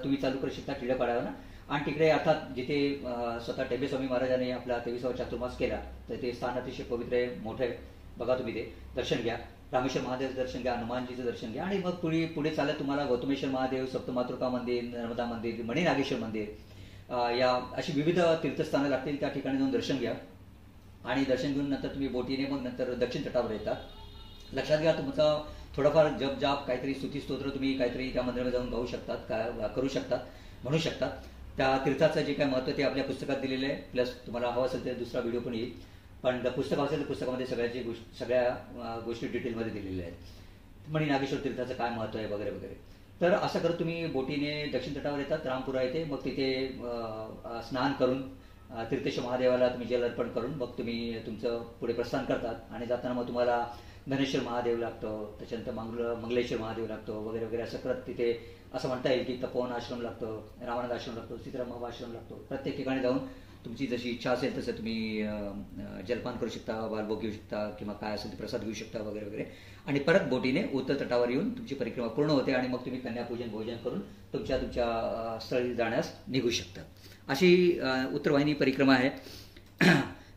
तुम्ही चालू करू शकता टिळपाड्यावर. आणि तिकडे अर्थात जिथे स्वतः टेंबेस्वामी महाराजांनी आपला 23वा चातुर्मास केला, तर ते स्थान अतिशय पवित्र आहे, मोठं आहे. बघा तुम्ही ते दर्शन घ्या. रामेश्वर महादेवचं दर्शन घ्या, हनुमानजीचं दर्शन घ्या. आणि मग पुढे चालत तुम्हाला गौतमेश्वर महादेव, सप्तमातृका मंदिर, नर्मदा मंदिर, मणिनागेश्वर मंदिर, या अशी विविध तीर्थस्थानं लागतील. त्या ठिकाणी जाऊन दर्शन घ्या. आणि दर्शन घेऊन नंतर तुम्ही बोटीने मग नंतर दक्षिण तटावर येतात. लक्षात घ्या, तुमचा थोडाफार जप जाप काहीतरी स्तुतीस्तोत्र तुम्ही काहीतरी त्या मंदिरामध्ये जाऊन गाऊ शकतात, काय करू शकतात, म्हणू शकतात. त्या तीर्थाचं जे काय महत्त्व ते आपल्या पुस्तकात दिलेलं आहे. प्लस तुम्हाला हवं असेल तर दुसरा व्हिडिओ पण येईल. पण पुस्तक असेल तर पुस्तकामध्ये सगळ्या गोष्टी डिटेलमध्ये दिलेल्या आहेत. मणिनागेश्वर तीर्थाचं काय महत्त्व आहे वगैरे वगैरे. तर असं करत तुम्ही बोटीने दक्षिण तटावर येतात, रामपुरा येते. मग तिथे स्नान करून तीर्थेश्वर महादेवाला तुम्ही जल अर्पण करून मग तुम्ही तुमचं पुढे प्रस्थान करतात. आणि जाताना मग तुम्हाला धनेश्वर महादेव लागतो, त्याच्यानंतर मंगलेश्वर महादेव लागतो वगैरे वगैरे. असं करत तिथे असं म्हणता येईल की तपोवन आश्रम लागतो, रामानंद आश्रम लागतो, सीताराम आश्रम लागतो. प्रत्येक ठिकाणी जाऊन तुमची जशी इच्छा असेल तसं तुम्ही जलपान करू शकता, बालभोग घेऊ शकता, किंवा काय असेल ते प्रसाद घेऊ शकता वगैरे वगैरे. आणि परत बोटीने उत्तर तटावर येऊन तुमची परिक्रमा पूर्ण होते. आणि मग तुम्ही कन्यापूजन भोजन करून तुमच्या स्थळी जाण्यास निघू शकता. अशी उत्तरवाहिनी परिक्रमा आहे.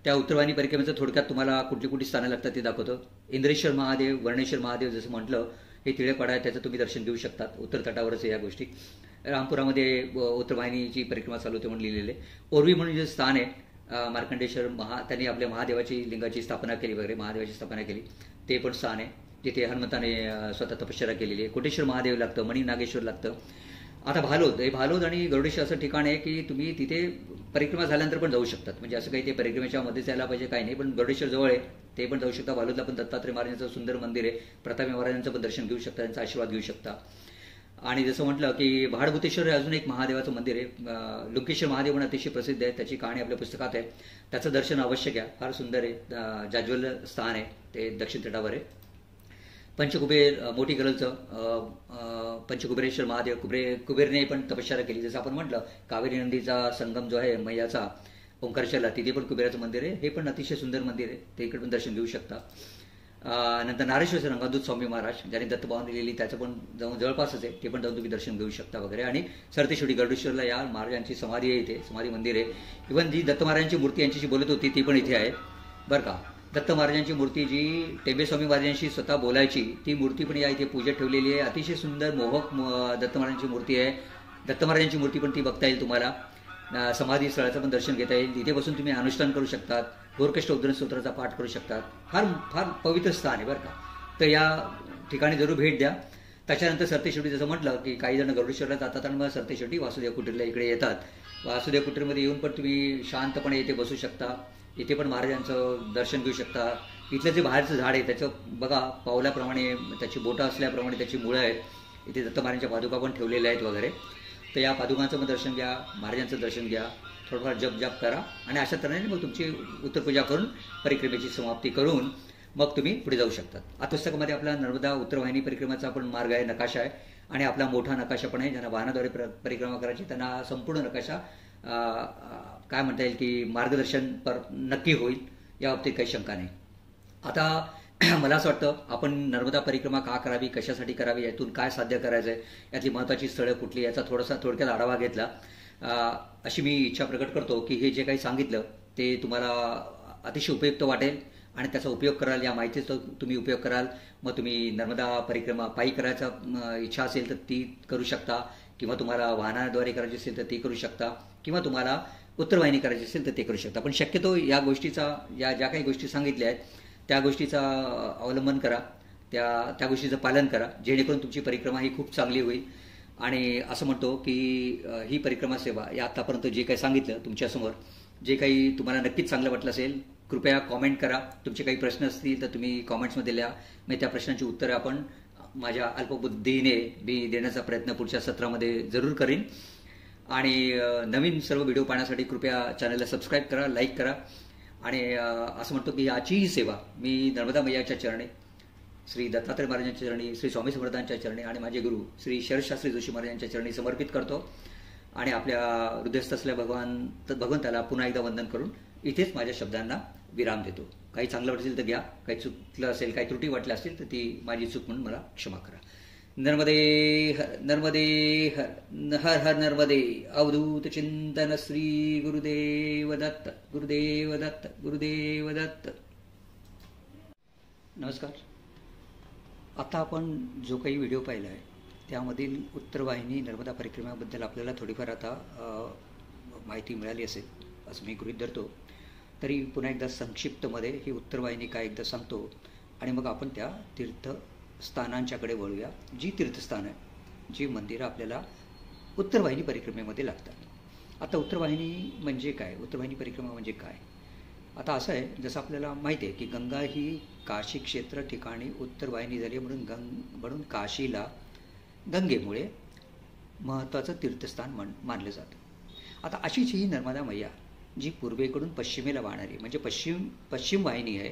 त्या उत्तरवाहिनी परिक्रमेचं थोडक्यात तुम्हाला कुठली कुठली स्थानं लागतात ते दाखवतो. इंद्रेश्वर महादेव, वर्णेश्वर महादेव जसं म्हटलं, हे तिळेपाडा आहे, त्याचं तुम्ही दर्शन घेऊ शकतात. उत्तर तटावरच आहे या गोष्टी. रामपुरामध्ये उत्तरवाहिनीची परिक्रमा चालू होते म्हणून लिहिलेले. ओरवी म्हणून जे स्थान आहे, मार्कंडेश्वर त्यांनी आपल्या महादेवाची लिंगाची स्थापना केली वगैरे, महादेवाची स्थापना केली, ते पण स्थान आहे. तिथे हनुमंताने स्वतः तपश्चर्या केलेली आहे. कोटेश्वर महादेव लागतं, मणिनागेश्वर लागतं. आता भालोद आणि गरुडेश्वर असं ठिकाण आहे की तुम्ही तिथे परिक्रमा झाल्यानंतर पण जाऊ शकतात. म्हणजे असं काही ते परिक्रमेच्या मध्ये जायला पाहिजे काही नाही, पण गरुडेश्वर जवळ आहे, ते पण जाऊ शकता. भालोदला पण दत्तात्रय महाराजांचं सुंदर मंदिर आहे, प्रतापी महाराजांचं पण दर्शन घेऊ शकता, त्यांचा आशीर्वाद घेऊ शकता. आणि जसं म्हटलं की भाडभूतेश्वर हे अजून एक महादेवाचं मंदिर आहे. लुंकेश्वर महादेव पण अतिशय प्रसिद्ध आहे, त्याची कहाणी आपल्या पुस्तकात आहे. त्याचं दर्शन अवश्य घ्या, फार सुंदर आहे. जाज्वल्य स्थान आहे, ते दक्षिण तटावर आहे. पंचकुबेर मोठी गरजचं पंचकुबेरेश्वर महादेव, कुबेरने पण तपश्चर्या केली. जसं आपण म्हटलं कावेरी नदीचा संगम जो आहे मैयाचा ओंकारेश्वरला, तिथे पण कुबेराचं मंदिर आहे. हे पण अतिशय सुंदर मंदिर आहे, ते इकडे पण दर्शन घेऊ शकता. नंतर नारेश्वर रंगादूत स्वामी महाराज ज्यांनी दत्तभावाने लिहिली, त्याचं पण जाऊन जवळपासच आहे, ते पण जाऊन तुम्ही दर्शन घेऊ शकता वगैरे. आणि सरतेश्वरी गरुडेश्वरला या महाराजांची समाधी आहे, इथे समाधी मंदिर आहे. इव्हन जी दत्त महाराजांची मूर्ती यांच्याशी बोलत होती ती पण इथे आहे बरं का. दत्त महाराजांची मूर्ती जी टेंबेस्वामी महाराजांशी स्वतः बोलायची, ती मूर्ती पण या इथे पूजेत ठेवलेली आहे. अतिशय सुंदर मोहक दत्त महाराजांची मूर्ती आहे. दत्त महाराजांची मूर्ती पण ती बघता येईल तुम्हाला. समाधी स्थळाचं पण दर्शन घेता येईल. तिथे बसून तुम्ही अनुष्ठान करू शकतात, घोरकष्ट उद्धरण स्तोत्राचा पाठ करू शकतात. फार फार पवित्र स्थान आहे बरं का. तर या ठिकाणी जरूर भेट द्या. त्याच्यानंतर सरतेशेवटी जसं म्हटलं की काही जण गरुडेश्वरला जातात आणि मग सरतेशेवटी वासुदेव कुटीरला इकडे येतात. वासुदेव कुटीरमध्ये येऊन पण तुम्ही शांतपणे इथे बसू शकता, इथे पण महाराजांचं दर्शन घेऊ शकता. इथलं जे बाहेरचं झाड आहे त्याचं बघा, पावल्याप्रमाणे त्याची बोटं असल्याप्रमाणे त्याची मुळं आहेत. इथे दत्त महाराजांच्या पादुका पण ठेवलेल्या आहेत वगैरे. तर या पादुकांचं पण दर्शन घ्या, महाराजांचं दर्शन घ्या, थोडंफार जप करा. आणि अशा तऱ्हेने मग तुमची उत्तरपूजा करून परिक्रमेची समाप्ती करून मग तुम्ही पुढे जाऊ शकतात. आता पुस्तकामध्ये आपला नर्मदा उत्तरवाहिनी परिक्रमाचा पण मार्ग आहे, नकाशा आहे. आणि आपला मोठा नकाशा पण आहे. ज्यांना वाहनाद्वारे परिक्रमा करायची त्यांना संपूर्ण नकाशा काय म्हणता येईल की मार्गदर्शन नक्की होईल, या बाबतीत काही शंका नाही. आता मला असं वाटतं आपण नर्मदा परिक्रमा का करावी, कशासाठी करावी, यातून काय साध्य करायचं आहे, यातली महत्त्वाची स्थळं कुठली, याचा थोडासा थोडक्यात आढावा घेतला. अशी मी इच्छा प्रकट करतो की हे जे काही सांगितलं ते तुम्हाला अतिशय उपयुक्त वाटेल आणि त्याचा उपयोग कराल, या माहितीचा तुम्ही उपयोग कराल. मग तुम्ही नर्मदा परिक्रमा पायी करायचा इच्छा असेल तर ती करू शकता, किंवा तुम्हाला वाहनाद्वारे करायची असेल तर ती करू शकता, किंवा तुम्हाला उत्तरवाहिनी करायची असेल तर ते करू शकता. पण शक्यतो या गोष्टीचा, ज्या काही गोष्टी सांगितल्या आहेत त्या गोष्टीचा अवलंबन करा, त्या गोष्टीचं पालन करा, जेणेकरून तुमची परिक्रमा ही खूप चांगली होईल. आणि असं म्हणतो की ही परिक्रमा सेवा या आतापर्यंत जे काही सांगितलं तुमच्यासमोर, जे काही तुम्हाला नक्कीच चांगलं वाटलं असेल कृपया कॉमेंट करा. तुमचे काही प्रश्न असतील तर तुम्ही कॉमेंट्समध्ये लिहा. मग त्या प्रश्नांची उत्तरं आपण माझ्या अल्पबुद्धीने मी देण्याचा प्रयत्न पुढच्या सत्रामध्ये जरूर करीन. आणि नवीन सर्व व्हिडिओ पाहण्यासाठी कृपया चॅनलला सबस्क्राईब करा, लाईक करा. आणि असं म्हणतो की याचीही सेवा मी नर्मदा मैयाच्या चरणी, श्री दत्तात्रय महाराजांच्या चरणी, श्री स्वामी समर्थांच्या चरणी आणि माझे गुरु श्री शरदशास्त्री जोशी महाराजांच्या चरणी समर्पित करतो. आणि आपल्या हृदयस्थ असलेल्या भगवंताला पुन्हा एकदा वंदन करून इथेच माझ्या शब्दांना विराम देतो. काही चांगलं वाटलं असेल तर घ्या, काही चुकलं असेल, काही त्रुटी वाटल्या असतील तर ती माझी चूक म्हणून मला क्षमा करा. नर्मदे नर्मदे हर हर नर्मदे. अवधूत चिंतन श्री गुरुदेव दत्त, गुरुदेव दत्त, गुरुदेव दत्त. नमस्कार. आता आपण जो काही व्हिडिओ पाहिला आहे त्यामधील उत्तरवाहिनी नर्मदा परिक्रमेबद्दल आपल्याला थोडीफार आता माहिती मिळाली असेल असं मी गृहीत धरतो. तरी पुन्हा एकदा संक्षिप्तमध्ये ही उत्तरवाहिनी काय एकदा सांगतो आणि मग आपण त्या तीर्थस्थानांच्याकडे वळूया. जी तीर्थस्थान आहे, जी मंदिरं आपल्याला उत्तरवाहिनी परिक्रमेमध्ये लागतात. आता उत्तरवाहिनी म्हणजे काय, उत्तरवाहिनी परिक्रमा म्हणजे काय? आता असं आहे, जसं आपल्याला माहिती आहे की गंगा ही काशी क्षेत्र ठिकाणी उत्तरवाहिनी झाली म्हणून काशीला गंगेमुळे महत्त्वाचं तीर्थस्थान मानलं जातं. आता अशीच ही नर्मदा मैया जी पूर्वेकडून पश्चिमेला वाहणारी म्हणजे पश्चिम वाहिनी आहे,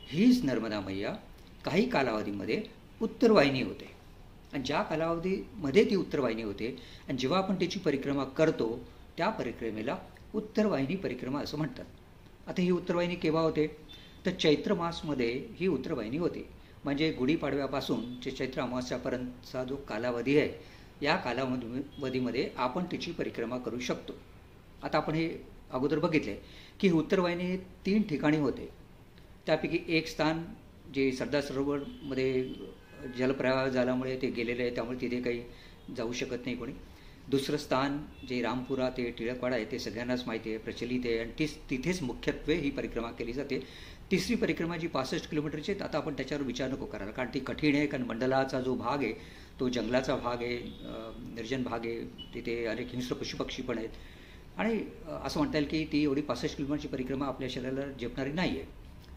हीच नर्मदा मैया काही कालावधीमध्ये उत्तरवाहिनी होते. आणि ज्या कालावधीमध्ये ती उत्तरवाहिनी होते आणि जेव्हा आपण त्याची परिक्रमा करतो त्या परिक्रमेला उत्तरवाहिनी परिक्रमा असं म्हणतात. आता ही उत्तरवाहिनी केव्हा होते तर चैत्र मासमध्ये ही उत्तरवाहिनी होते. म्हणजे गुढीपाडव्यापासून जे चैत्र अमावास्यापर्यंतचा जो कालावधी आहे या कालावधीमध्ये आपण तिची परिक्रमा करू शकतो. आता आपण हे अगोदर बघितले की उत्तरवाहिनी 3 ठिकाणी होते. त्यापैकी एक स्थान जे सरदार सरोवरमध्ये जलप्रवाह झाल्यामुळे ते गेलेले आहे, त्यामुळे तिथे काही जाऊ शकत नाही कोणी. दुसरं स्थान जे रामपुरा ते टिळकवाडा आहे ते सगळ्यांनाच माहिती आहे, प्रचलित आहे आणि तिथेच मुख्यत्वे ही परिक्रमा केली जाते. तिसरी परिक्रमा जी 65 किलोमीटरची आहे, आता आपण त्याच्यावर विचार नको करायला, कारण ती कठीण आहे. कारण मंडलाचा जो भाग आहे तो जंगलाचा भाग आहे, निर्जन भाग आहे, तिथे अनेक हिंस्र पशुपक्षी पण आहेत. आणि असं म्हणता येईल की ती एवढी 65 किलोमीटरची परिक्रमा आपल्या शरीराला झेपणारी नाही आहे.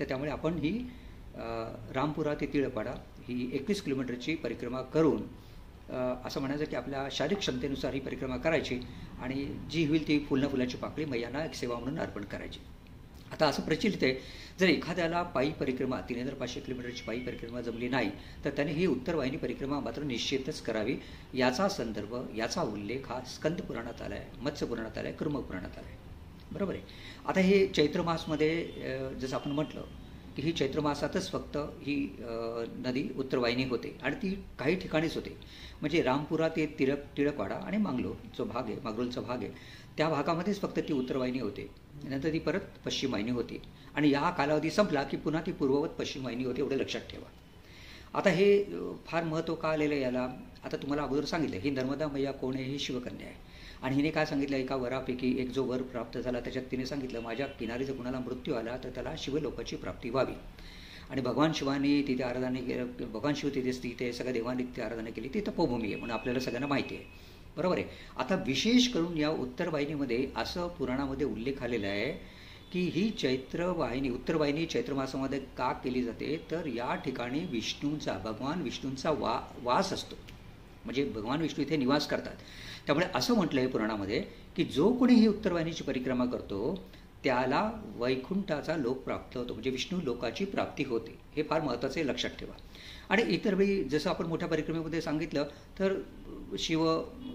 तर त्यामुळे आपण ही रामपुरा ते टिळकवाडा ही 21 किलोमीटरची परिक्रमा करून असं म्हणायचं की आपल्या शारीरिक क्षमतेनुसार ही परिक्रमा करायची आणि जी होईल ती फुलाची पाकळी मैयांना एक सेवा म्हणून अर्पण करायची. आता असं प्रचलित आहे, जर एखाद्याला पायी परिक्रमा 3500 किलोमीटरची पायी परिक्रमा जमली नाही तर त्याने ही उत्तरवाहिनी परिक्रमा मात्र निश्चितच करावी. याचा संदर्भ, याचा उल्लेख हा स्कंद पुराणात आला आहे, मत्स्य पुराणात आला आहे, कुर्म पुराणात आला आहे. बरोबर आहे. आता हे चैत्र मासमध्ये जसं आपण म्हटलं की ही चैत्र मासातच फक्त ही नदी उत्तरवाहिनी होते आणि ती काही ठिकाणीच होते. म्हणजे रामपुरा ते टिळकवाडा आणि मांगलोर जो भाग आहे, मांगरोलचा भाग आहे, त्या भागामध्येच फक्त ती उत्तरवाहिनी होते. नंतर ती परत पश्चिम वाहिनी होती आणि या कालावधी संपला की पुन्हा ती पूर्ववत पश्चिम वाहिनी होते. एवढं लक्षात ठेवा. आता हे फार महत्त्व का आलेलं आहे याला, आता तुम्हाला अगोदर सांगितलं ही नर्मदा मैया कोण आहे, ही शिवकन्या आहे. आणि हिने काय सांगितलं, एका वरापैकी एक जो वर प्राप्त झाला त्याच्यात तिने सांगितलं माझ्या किनारी जर कुणाला मृत्यू आला तर त्याला शिवलोकाची प्राप्ती व्हावी. आणि भगवान शिवानी तिथे आराधना केली, भगवान शिव तिथे स्थित आहे, सगळ्या देवांनी तिथे आराधना केली. ती तपोभूमी आहे म्हणून आपल्याला सगळ्यांना माहिती आहे. बरोबर आहे. आता विशेष करून या उत्तरवाहिनीमध्ये असं पुराणामध्ये उल्लेख आलेला आहे की ही चैत्रवाहिनी उत्तरवाहिनी चैत्र मासामध्ये का केली जाते तर या ठिकाणी भगवान विष्णूंचा वास असतो. म्हणजे भगवान विष्णू इथे निवास करतात. त्यामुळे असं म्हटलं आहे पुराणामध्ये की जो कोणी ही उत्तरवाहिनीची परिक्रमा करतो त्याला वैकुंठाचा लोक प्राप्त होतो, म्हणजे विष्णू लोकाची प्राप्ती होते. हे फार महत्त्वाचे लक्षात ठेवा. आणि इतर वेळी जसं आपण मोठ्या परिक्रमेमध्ये सांगितलं तर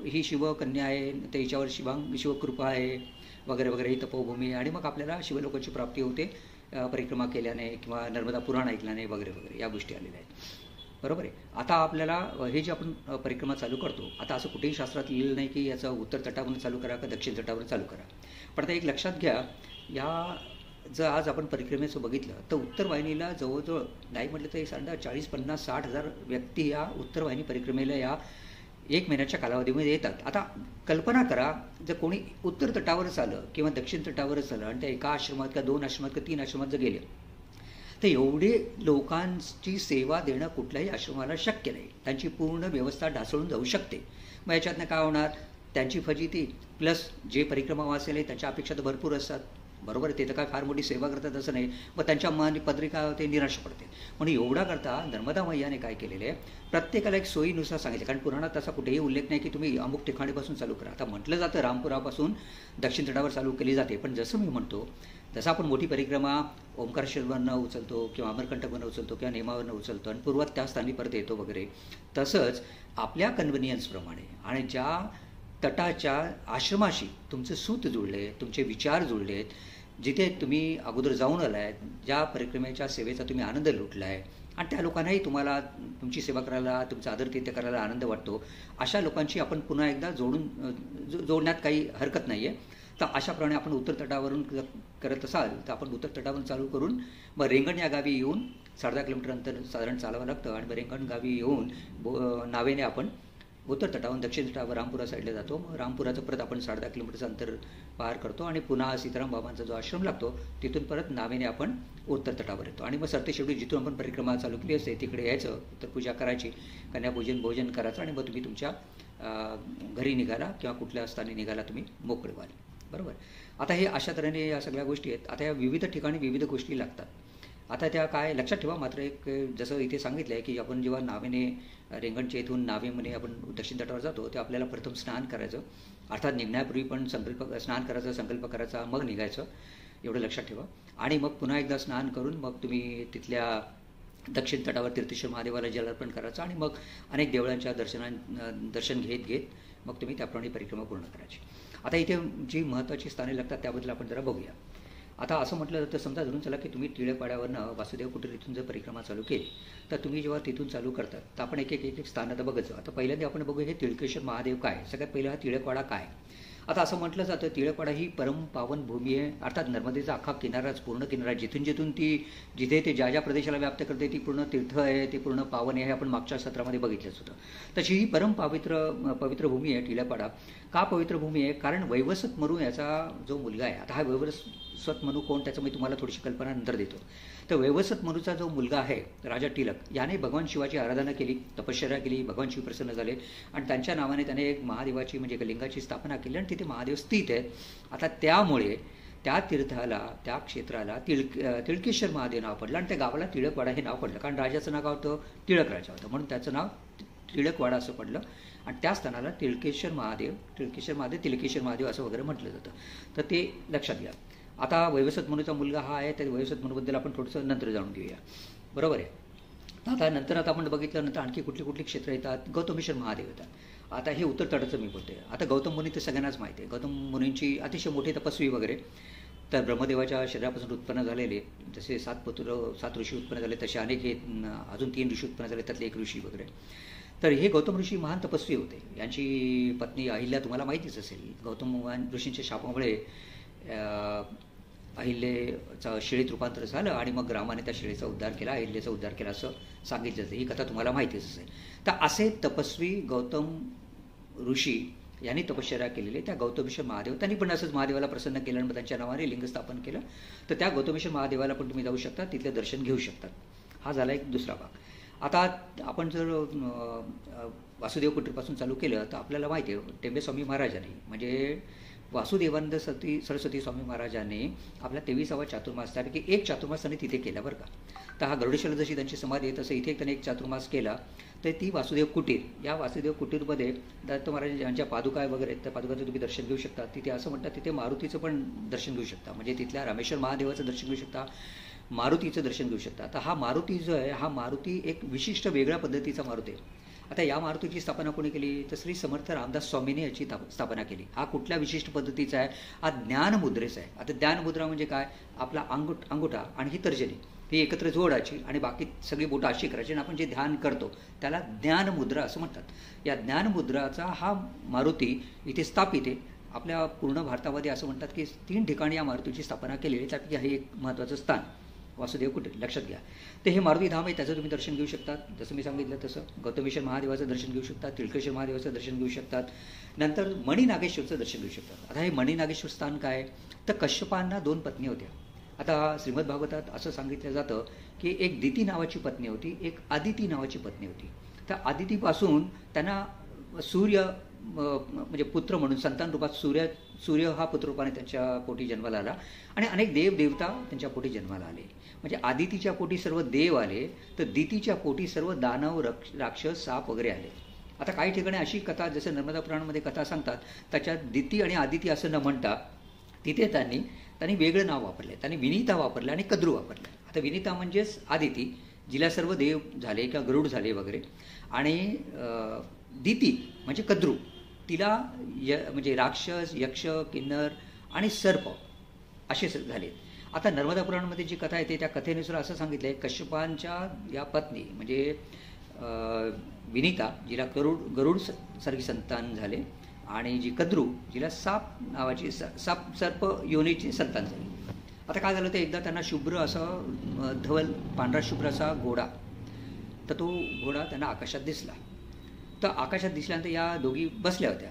ही शिवकन्या आहे, त्याच्यावर शिवकृपा आहे वगैरे वगैरे, ही तपोभूमी आहे आणि मग आपल्याला शिवलोकाची प्राप्ती होते परिक्रमा केल्याने किंवा नर्मदा पुराण ऐकल्याने वगैरे वगैरे या गोष्टी आलेल्या आहेत. बरोबर आहे. आता आपल्याला हे जे आपण परिक्रमा चालू करतो, आता असं कुठेही शास्त्रात लिहिलं नाही की याचं उत्तर तटावरून चालू करा का दक्षिण तटावरून चालू करा. पण आता एक लक्षात घ्या, या जर आज आपण परिक्रमेचं बघितलं तर उत्तरवाहिनीला जवळजवळ नाही म्हटलं तर 40-50-60 हजार व्यक्ती या उत्तरवाहिनी परिक्रमेला या 1 महिन्याच्या कालावधीमध्ये येतात. आता कल्पना करा, जर कोणी उत्तर तटावरच आलं किंवा दक्षिण तटावरच आलं आणि त्या एका आश्रमात किंवा 2 आश्रमात किंवा 3 आश्रमात जर गेले तर एवढे लोकांची सेवा देणं कुठल्याही आश्रमाला शक्य नाही. त्यांची पूर्ण व्यवस्था ढासळून जाऊ शकते. मग याच्यातनं काय होणार, त्यांची फजिती प्लस जे परिक्रमा वाचलेले त्यांच्या अपेक्षा तर भरपूर असतात. बरोबर आहे, ते तर काय फार मोठी सेवा करतात असं नाही, मग त्यांच्या पत्रिका ते निराश पडते. म्हणून एवढा करता नर्मदा मैयाने काय केलेले आहे, प्रत्येकाला एक सोयीनुसार सांगितलं. कारण पुराणात तसा कुठेही उल्लेख नाही की तुम्ही अमुक ठिकाणीपासून चालू करा. आता म्हटलं जातं रामपुरापासून दक्षिण तटावर चालू केली जाते, पण जसं मी म्हणतो जसं आपण मोठी परिक्रमा ओंकारेश्वरवरनं उचलतो किंवा अमरकंटकवरनं उचलतो किंवा नेमावरनं उचलतो आणि पूर्वात त्या स्थानी परत येतो वगैरे, तसंच आपल्या कन्व्हिनियन्सप्रमाणे आणि ज्या तटाच्या आश्रमाशी तुमचं सूत जुळले, तुमचे विचार जुळलेत, जिथे तुम्ही अगोदर जाऊन आलाय, ज्या परिक्रमेच्या सेवेचा तुम्ही आनंद लुटला आहे आणि त्या लोकांनाही तुम्हाला तुमची सेवा करायला, तुमचा आदरातिथ्य करायला आनंद वाटतो, अशा लोकांची आपण पुन्हा एकदा जोडण्यात काही हरकत नाही आहे. तर अशाप्रमाणे आपण उत्तर तटावरून करत असाल तर आपण उत्तर तटावरून चालू करून मग रेंगण या गावी येऊन 10.5 किलोमीटर अंतर साधारण चालावं लागतं आणि मग रेंगण गावी येऊन नावेने आपण उत्तर तटावरून दक्षिण तटावर रामपुरा साईडला जातो. मग रामपुराचं परत आपण 10.5 किलोमीटरचं अंतर पार करतो आणि पुन्हा सीताराम बाबांचा जो आश्रम लागतो तिथून परत नावेने आपण उत्तर तटावर येतो. आणि मग सरते शेवटी जिथून आपण परिक्रमा चालू केली असते तिकडे यायचं, तर पूजा करायची, कन्यापूजन भोजन करायचं आणि मग तुम्ही तुमच्या घरी निघाला किंवा कुठल्या स्थानी निघाला तुम्ही मोकळे व्हाल. बरोबर. आता हे अशा तऱ्हेने या सगळ्या गोष्टी आहेत. आता या विविध ठिकाणी विविध गोष्टी लागतात. आता त्या काय लक्षात ठेवा, मात्र एक जसं इथे सांगितलं आहे की आपण जेव्हा नावेने रेंगणच्या इथून नावेमध्ये आपण दक्षिण तटावर जातो ते आपल्याला प्रथम स्नान करायचं, अर्थात निघण्यापूर्वी पण स्नान करायचं, संकल्प करायचा, मग निघायचं, एवढं लक्षात ठेवा. आणि मग पुन्हा एकदा स्नान करून मग तुम्ही तिथल्या दक्षिण तटावर तीर्थेश्वर महादेवाला जलार्पण करायचं आणि मग अनेक देवळांच्या दर्शन घेत मग तुम्ही त्याप्रमाणे परिक्रमा पूर्ण करायची. आता इथे जी महत्त्वाची स्थाने लागतात त्याबद्दल आपण जरा बघूया. आता असं म्हटलं जातं, समजा धरून चला की तुम्ही टिळकवाड्यावरनं वासुदेव कुटीर इथून जर परिक्रमा चालू केली तर तुम्ही जेव्हा तिथून चालू करतात तर आपण एक एक स्थान आता बघायचं. आता पहिल्यांदा आपण बघूया हे तिळकेश्वर महादेव काय, सगळ्यात पहिला हा टिळकवाडा काय. आता असं म्हटलं जातं टिळकवाडा ही परम पावन भूमी आहे, अर्थात नर्मदेचा अख्खा किनाराच पूर्ण किनारा, जिथून ती जिथे ते ज्या प्रदेशाला व्याप्त करते ती पूर्ण तीर्थ आहे, ते पूर्ण पावन आहे, हे आपण मागच्या सत्रामध्ये बघितलंच होतं. तशी ही परम पवित्र भूमी आहे टिळकवाडा. का पवित्र भूमी आहे? कारण वैवस्वत मनु याचा जो मुलगा आहे, आता हा वैवस्वत मनु कोण त्याचं मी तुम्हाला थोडीशी कल्पना नंतर देतो. तर वैवस्वत मनुचा जो मुलगा आहे राजा टिळक, याने भगवान शिवाची आराधना केली, तपश्चर्या केली, भगवान शिव प्रसन्न झाले आणि त्यांच्या नावाने त्याने एक महादेवाची म्हणजे एक लिंगाची स्थापना केली आणि तिथे महादेव स्थित आहेत. आता त्यामुळे त्या तीर्थाला, त्या क्षेत्राला तिळकेश्वर महादेव नाव पडलं आणि त्या गावाला टिळकवाडा हे नाव पडलं. कारण राजाचं नाव काय होतं? टिळक राजा होतं, म्हणून त्याचं नाव टिळकवाडा असं पडलं. आणि त्या स्थानाला तिळकेश्वर महादेव असं वगैरे म्हटलं जातं. तर ते लक्षात घ्या. आता वैवस्वत मनुचा मुलगा हा आहे, त्या वैवस्वत मनुबद्दल आपण थोडंसं नंतर जाणून घेऊया. बरोबर आहे. आता नंतर आपण बघितल्यानंतर आणखी कुठली क्षेत्र येतात? गौतमेश्वर महादेव येतात. आता हे उत्तर तटाचं मी बोलते. आता गौतम मुनी तर सगळ्यांनाच माहिती आहे. गौतम मुनींची अतिशय मोठी तपस्वी वगैरे, तर ब्रह्मदेवाच्या शरीरापासून उत्पन्न झालेले जसे 7 ऋषी उत्पन्न झाले तसे अनेक हे अजून 3 ऋषी उत्पन्न झाले, त्यातले एक ऋषी वगैरे. तर हे गौतम ऋषी महान तपस्वी होते. यांची पत्नी अहिल्या तुम्हाला माहितीच असेल. गौतम ऋषींच्या शापामुळे अहिल्याचं शिळेत रूपांतर झालं आणि मग रामाने त्या शिळेचा उद्धार केला, अहिल्याचा उद्धार केला असं सांगितलं जातं. ही कथा तुम्हाला माहितीच असेल. तर असे तपस्वी गौतम ऋषी यांनी तपश्चर्या केलेली, त्या गौतमेश्वर महादेव त्यांनी पण असंच महादेवाला प्रसन्न केलं आणि मग त्यांच्या नावाने लिंग स्थापन केलं. तर त्या गौतमेश्वर महादेवाला पण तुम्ही जाऊ शकता, तिथले दर्शन घेऊ शकतात. हा झाला एक दुसरा भाग. आता आपण जर वासुदेव कुटीरपासून चालू केलं तर आपल्याला माहिती आहे टेंबेस्वामी महाराजांनी म्हणजे वासुदेवानंद सरस्वती स्वामी महाराजांनी आपल्या 23वा चातुर्मास त्यापैकी एक चातुर्मास त्यांनी तिथे केला बरं का. तर हा गरुडेश्वरला जशी त्यांची समाधी आहे तसं इथे त्यांनी एक चातुर्मास केला. तर ती वासुदेव कुटीर, या वासुदेव कुटीरमध्ये दत्त महाराज यांच्या पादुका वगैरे, त्या पादुकाचं तुम्ही दर्शन घेऊ शकता. तिथे असं म्हणतात तिथे मारुतीचं पण दर्शन घेऊ शकता, म्हणजे तिथल्या रामेश्वर महादेवाचं दर्शन घेऊ शकता, मारुतीचं दर्शन घेऊ शकता. तर हा मारुती जो आहे, हा मारुती एक विशिष्ट वेगळ्या पद्धतीचा मारुती आहे. आता या मारुतीची स्थापना कोणी केली? तर श्री समर्थ रामदास स्वामींनी याची स्थापना केली. हा कुठल्या विशिष्ट पद्धतीचा आहे? हा ज्ञानमुद्रेचा आहे. आता ज्ञानमुद्रा म्हणजे काय? आपला अंगुठा आणि ही तर्जनी ही एकत्र जोडायची आणि बाकी सगळी बोटं अशी करायची आणि आपण जे ध्यान करतो त्याला ज्ञानमुद्रा असं म्हणतात. या ज्ञानमुद्राचा हा मारुती इथे स्थापित आहे. आपल्या पूर्ण भारतामध्ये असं म्हणतात की 3 ठिकाणी या मारुतीची स्थापना केलेली आहे, त्यापैकी हे एक महत्त्वाचं स्थान वासुदेव कुटीर, लक्षात घ्या. तर हे मारुती धाम आहे, त्याचं तुम्ही दर्शन घेऊ शकतात. जसं मी सांगितलं तसं गौतमेश्वर महादेवाचं दर्शन घेऊ शकतात, तिळकेश्वर महादेवाचं दर्शन घेऊ शकतात, नंतर मणिनागेश्वरचं दर्शन घेऊ शकतात. आता हे मणिनागेश्वर स्थान काय? तर कश्यपांना 2 पत्नी होत्या. आता श्रीमद भागवतात असं सांगितलं जातं की एक दिती नावाची पत्नी होती, एक आदिती नावाची पत्नी होती. तर आदितीपासून त्यांना सूर्य म्हणजे पुत्र म्हणून संतान रूपात सूर्य हा पुत्ररूपाने त्यांच्या पोटी जन्माला आला आणि अनेक देव देवता त्यांच्या पोटी जन्माला आले. म्हणजे आदितीच्या पोटी सर्व देव आले, तर दितीच्या पोटी सर्व दानव, राक्षस, साप वगैरे आले. आता काही ठिकाणी अशी कथा, जसं नर्मदा पुराणामध्ये कथा सांगतात, त्याच्यात दिती आणि आदिती असं न म्हणता तिथे त्यांनी वेगळं नाव वापरलं. त्यांनी विनीता वापरलं आणि कद्रू वापरलं. आता विनीता म्हणजेच आदिती, जिला सर्व देव झाले किंवा गरुड झाले वगैरे, आणि दिती म्हणजे कद्रू, तिला म्हणजे राक्षस, यक्ष, किन्नर आणि सर्प असे झाले. आता नर्मदा पुराणामध्ये जी कथा येते त्या कथेनुसार असं सांगितलं आहे, कश्यपांच्या या पत्नी म्हणजे विनीता, जिला गरुड सारखी संतान झाले, आणि जी कद्रू, जिला साप नावाची सर्प योनीची संतान झाली. आता काय झालं, तर एकदा त्यांना शुभ्र असं धवल पांढरा शुभ्र असा घोडा, तर तो घोडा त्यांना आकाशात दिसला. तर आकाशात दिसल्यानंतर या दोघी बसल्या होत्या.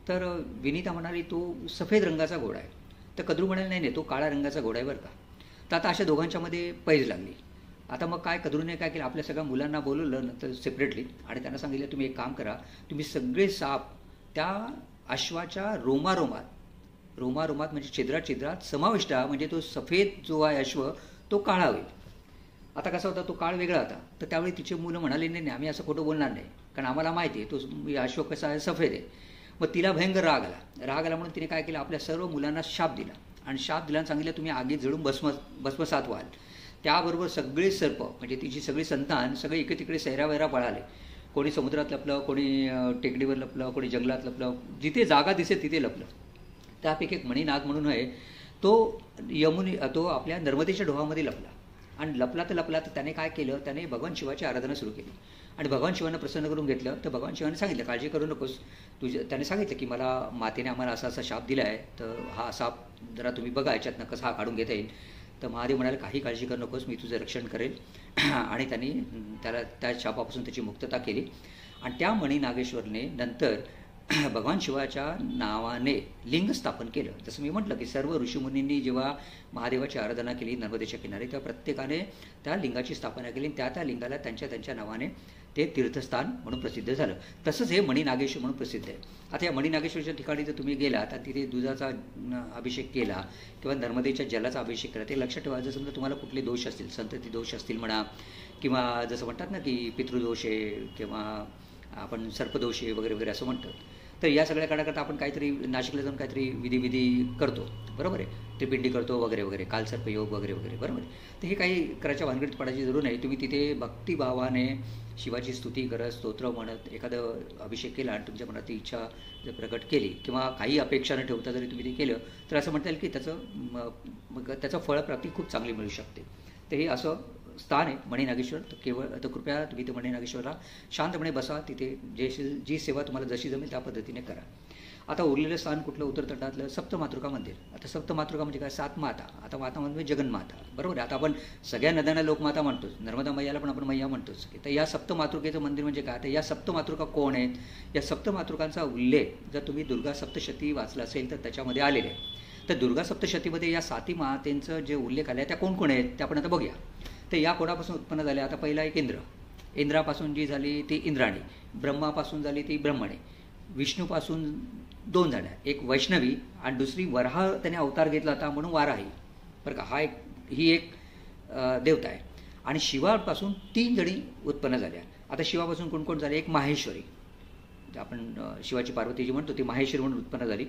तर विनीता म्हणाली तो सफेद रंगाचा घोडा आहे. तर कद्रू म्हणाले नाही नाही, तो काळ्या रंगाचा घोडा आहे बरं का. तर आता अशा दोघांच्यामध्ये पैज लागली. आता मग काय कद्रूने काय केलं, आपल्या सगळ्या मुलांना बोलवलं नंतर सेपरेटली, आणि त्यांना सांगितलं तुम्ही एक काम करा, तुम्ही सगळे साप त्या अश्वाच्या रोमारोमात म्हणजे छिद्रात समाविष्ट, म्हणजे तो सफेद जो आहे अश्व तो काळा होईल. आता कसा होता, तो काळ वेगळा होता. तर त्यावेळी तिचे मुलं म्हणाले नाही नाही, आम्ही असं खोटं बोलणार नाही, कारण आम्हाला माहिती आहे तो अश्व कसा आहे, सफेद आहे. मग तिला भयंकर राग आला म्हणून तिने काय केलं, आपल्या सर्व मुलांना शाप दिला, आणि शाप दिल्यानं सांगितलं तुम्ही आगीत जळून भस्मसात व्हाल. त्याबरोबर सगळे सर्प म्हणजे तिची सगळी संतान सगळे इकडे तिकडे सैरावैरा पळाले. कोणी समुद्रात लपलं, कोणी टेकडीवर लपलं, कोणी जंगलात लपलं, जिथे जागा दिसेल तिथे लपलं. त्यापैकी एक मणिनाग म्हणून आहे, तो आपल्या नर्मदेच्या डोहामध्ये लपला, आणि लपला तर त्याने काय केलं, त्याने भगवान शिवाची आराधना सुरू केली, आणि भगवान शिवांना प्रसन्न करून घेतलं. तर भगवान शिवाने सांगितलं काळजी करू नकोस, त्याने सांगितलं की मला मातेने आम्हाला असा शाप दिला आहे, तर हा साप जरा तुम्ही बघा याच्यातनं कसा हा काढून घेता येईल. तर महादेव म्हणाले काही काळजी करू नकोस, मी तुझं रक्षण करेल. आणि त्यांनी त्याला त्या शापापासून त्याची मुक्तता केली. आणि त्या मणिनागेश्वरने नंतर भगवान शिवाच्या नावाने लिंग स्थापन केलं. जसं मी म्हटलं की सर्व ऋषीमुनींनी जेव्हा महादेवाची आराधना केली नर्मदेच्या किनारी, तेव्हा प्रत्येकाने त्या लिंगाची स्थापना केली, त्या लिंगाला त्यांच्या नावाने ते तीर्थस्थान म्हणून प्रसिद्ध झालं. तसंच हे मणिनागेश्वर म्हणून प्रसिद्ध आहे. आता या मणिनागेश्वरच्या ठिकाणी जर तुम्ही गेलात आणि तिथे दुधाचा अभिषेक केला किंवा नर्मदेच्या जलाचा अभिषेक केला, ते लक्षात ठेवा, जर समजा तुम्हाला कुठले दोष असतील, संतती दोष असतील म्हणा, किंवा जसं म्हणतात ना की पितृदोष आहे किंवा आपण सर्पदोष आहे वगैरे वगैरे असं म्हणतो, तर या सगळ्या काळाकरता आपण काहीतरी नाशिकला जाऊन काहीतरी विधी करतो, बरोबर आहे, त्रिपिंडी करतो वगैरे वगैरे, कालसर्पयोग वगैरे वगैरे, बरोबर आहे. तर हे काही करायच्या भानगडीत पडायची जरूर नाही. तुम्ही तिथे भक्तिभावाने शिवाची स्तुती करत, स्तोत्र म्हणत एखादं अभिषेक केला आणि तुमच्या मनात इच्छा जर प्रकट केली किंवा काही अपेक्षा न ठेवता जरी तुम्ही ते केलं, तर असं म्हणता येईल की त्याचं फळप्राप्ती खूप चांगली मिळू शकते. तर हे असं स्थान आहे मणिनागेश्वर. तर कृपया तुम्ही ते मणिनागेश्वरला शांतपणे बसा, तिथे जी सेवा तुम्हाला जशी जमेल त्या पद्धतीने करा. आता उरलेलं स्थान कुठलं, उत्तर तटातलं सप्तमातृका मंदिर. आता सप्तमातृका म्हणजे काय, 7 माता. आता माता म्हणजे जगन्माता, बरोबर आहे. आता आपण सगळ्या नद्यांना लोकमाता म्हणतोच, नर्मदा मैयाला पण आपण मैया म्हणतोच. तर या सप्तमातृकेचं मंदिर म्हणजे काय, तर या सप्तमातृका कोण आहेत, या सप्तमातृकांचा उल्लेख जर तुम्ही दुर्गा सप्तशती वाचला असेल तर त्याच्यामध्ये आलेले आहे. तर दुर्गा सप्तशतीमध्ये या 7 मातेंचं जे उल्लेख आले त्या कोण कोण आहेत ते आपण आता बघूया. तर या कोणापासून उत्पन्न झाल्या, आता पहिला एक इंद्रापासून जी झाली ती इंद्राणी, ब्रह्मापासून झाली ती ब्रह्मणी, विष्णूपासून 2 झाल्या, एक वैष्णवी आणि दुसरी वराह त्याने अवतार घेतला होता म्हणून वाराही, बरं का. ही एक देवता आहे. आणि शिवापासून 3 जणी उत्पन्न झाल्या. आता शिवापासून कोण कोण झाले, एक माहेश्वरी, आपण शिवाची पार्वती जी म्हणतो ती माहेश्वरी म्हणून उत्पन्न झाली.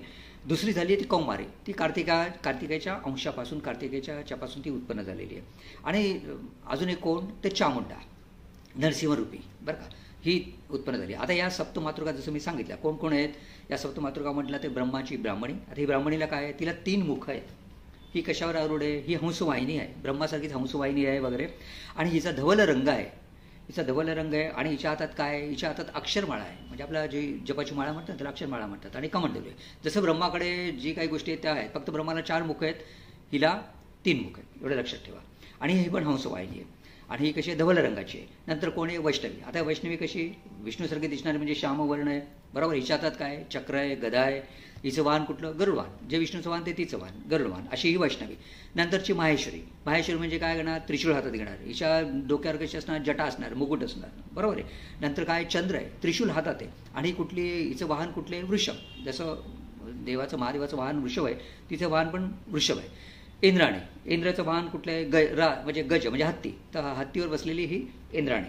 दुसरी झाली ती कौमारी, ती कार्तिकेच्या अंशापासून, कार्तिकेच्यापासून ती उत्पन्न झालेली आहे. आणि अजून एक कोण, ते चामुंडा नरसिंहरूपी, बरं का, ही उत्पन्न झाली. आता या सप्तमातृका जसं मी सांगितलं कोण कोण आहेत, या सप्तमातृका म्हटलं ते ब्रह्माची ब्राह्मणी. आता ही ब्राह्मणीला काय आहे, तिला 3 मुख आहेत. ही कशावर आरूढ आहे, ही हंसवाहिनी आहे, ब्रह्मासारखीच हंसवाहिनी आहे वगैरे. आणि हिचा धवल रंग आहे, आणि हिच्या हातात काय आहे, हिच्या हातात अक्षरमाळा आहे, म्हणजे आपल्या जी जपाची माळा म्हणतात त्याला अक्षरमाळा म्हणतात, आणि कमंडलू आहे. जसं ब्रह्माकडे जी काही गोष्टी आहेत त्या आहेत, फक्त ब्रह्माला 4 मुख आहेत, हिला 3 मुख आहेत, एवढं लक्षात ठेवा. आणि ही पण हंसवाहिनी आहे, आणि ही कशी आहे, धवल रंगाची आहे. नंतर कोण आहे, वैष्णवी. आता वैष्णवी कशी, विष्णूसारखी दिसणारी, म्हणजे श्यामवर्ण आहे, बरोबर. हिच्या हातात काय, चक्र आहे, गदा आहे. हिचं वाहन कुठलं, गरुडवाहन, जे विष्णूचं वाहन ते तिचं वाहन, गरुडवाहन, अशी ही वैष्णवी. नंतरची माहेश्वरी म्हणजे काय करणार, त्रिशूळ हातात घेणार, हिच्या डोक्यावर कशी असणार, जटा असणार, मुकुट असणार, बरोबर आहे. नंतर काय, चंद्र आहे, त्रिशूल हातात आहे. आणि कुठली, हिचं वाहन कुठले, वृषभ, जसं देवाचं महादेवाचं वाहन वृषभ आहे, तिचं वाहन पण वृषभ आहे. इंद्राणी, इंद्राचं वाहन कुठलं आहे? म्हणजे गज म्हणजे हत्ती, तर हत्तीवर बसलेली ही इंद्राणी.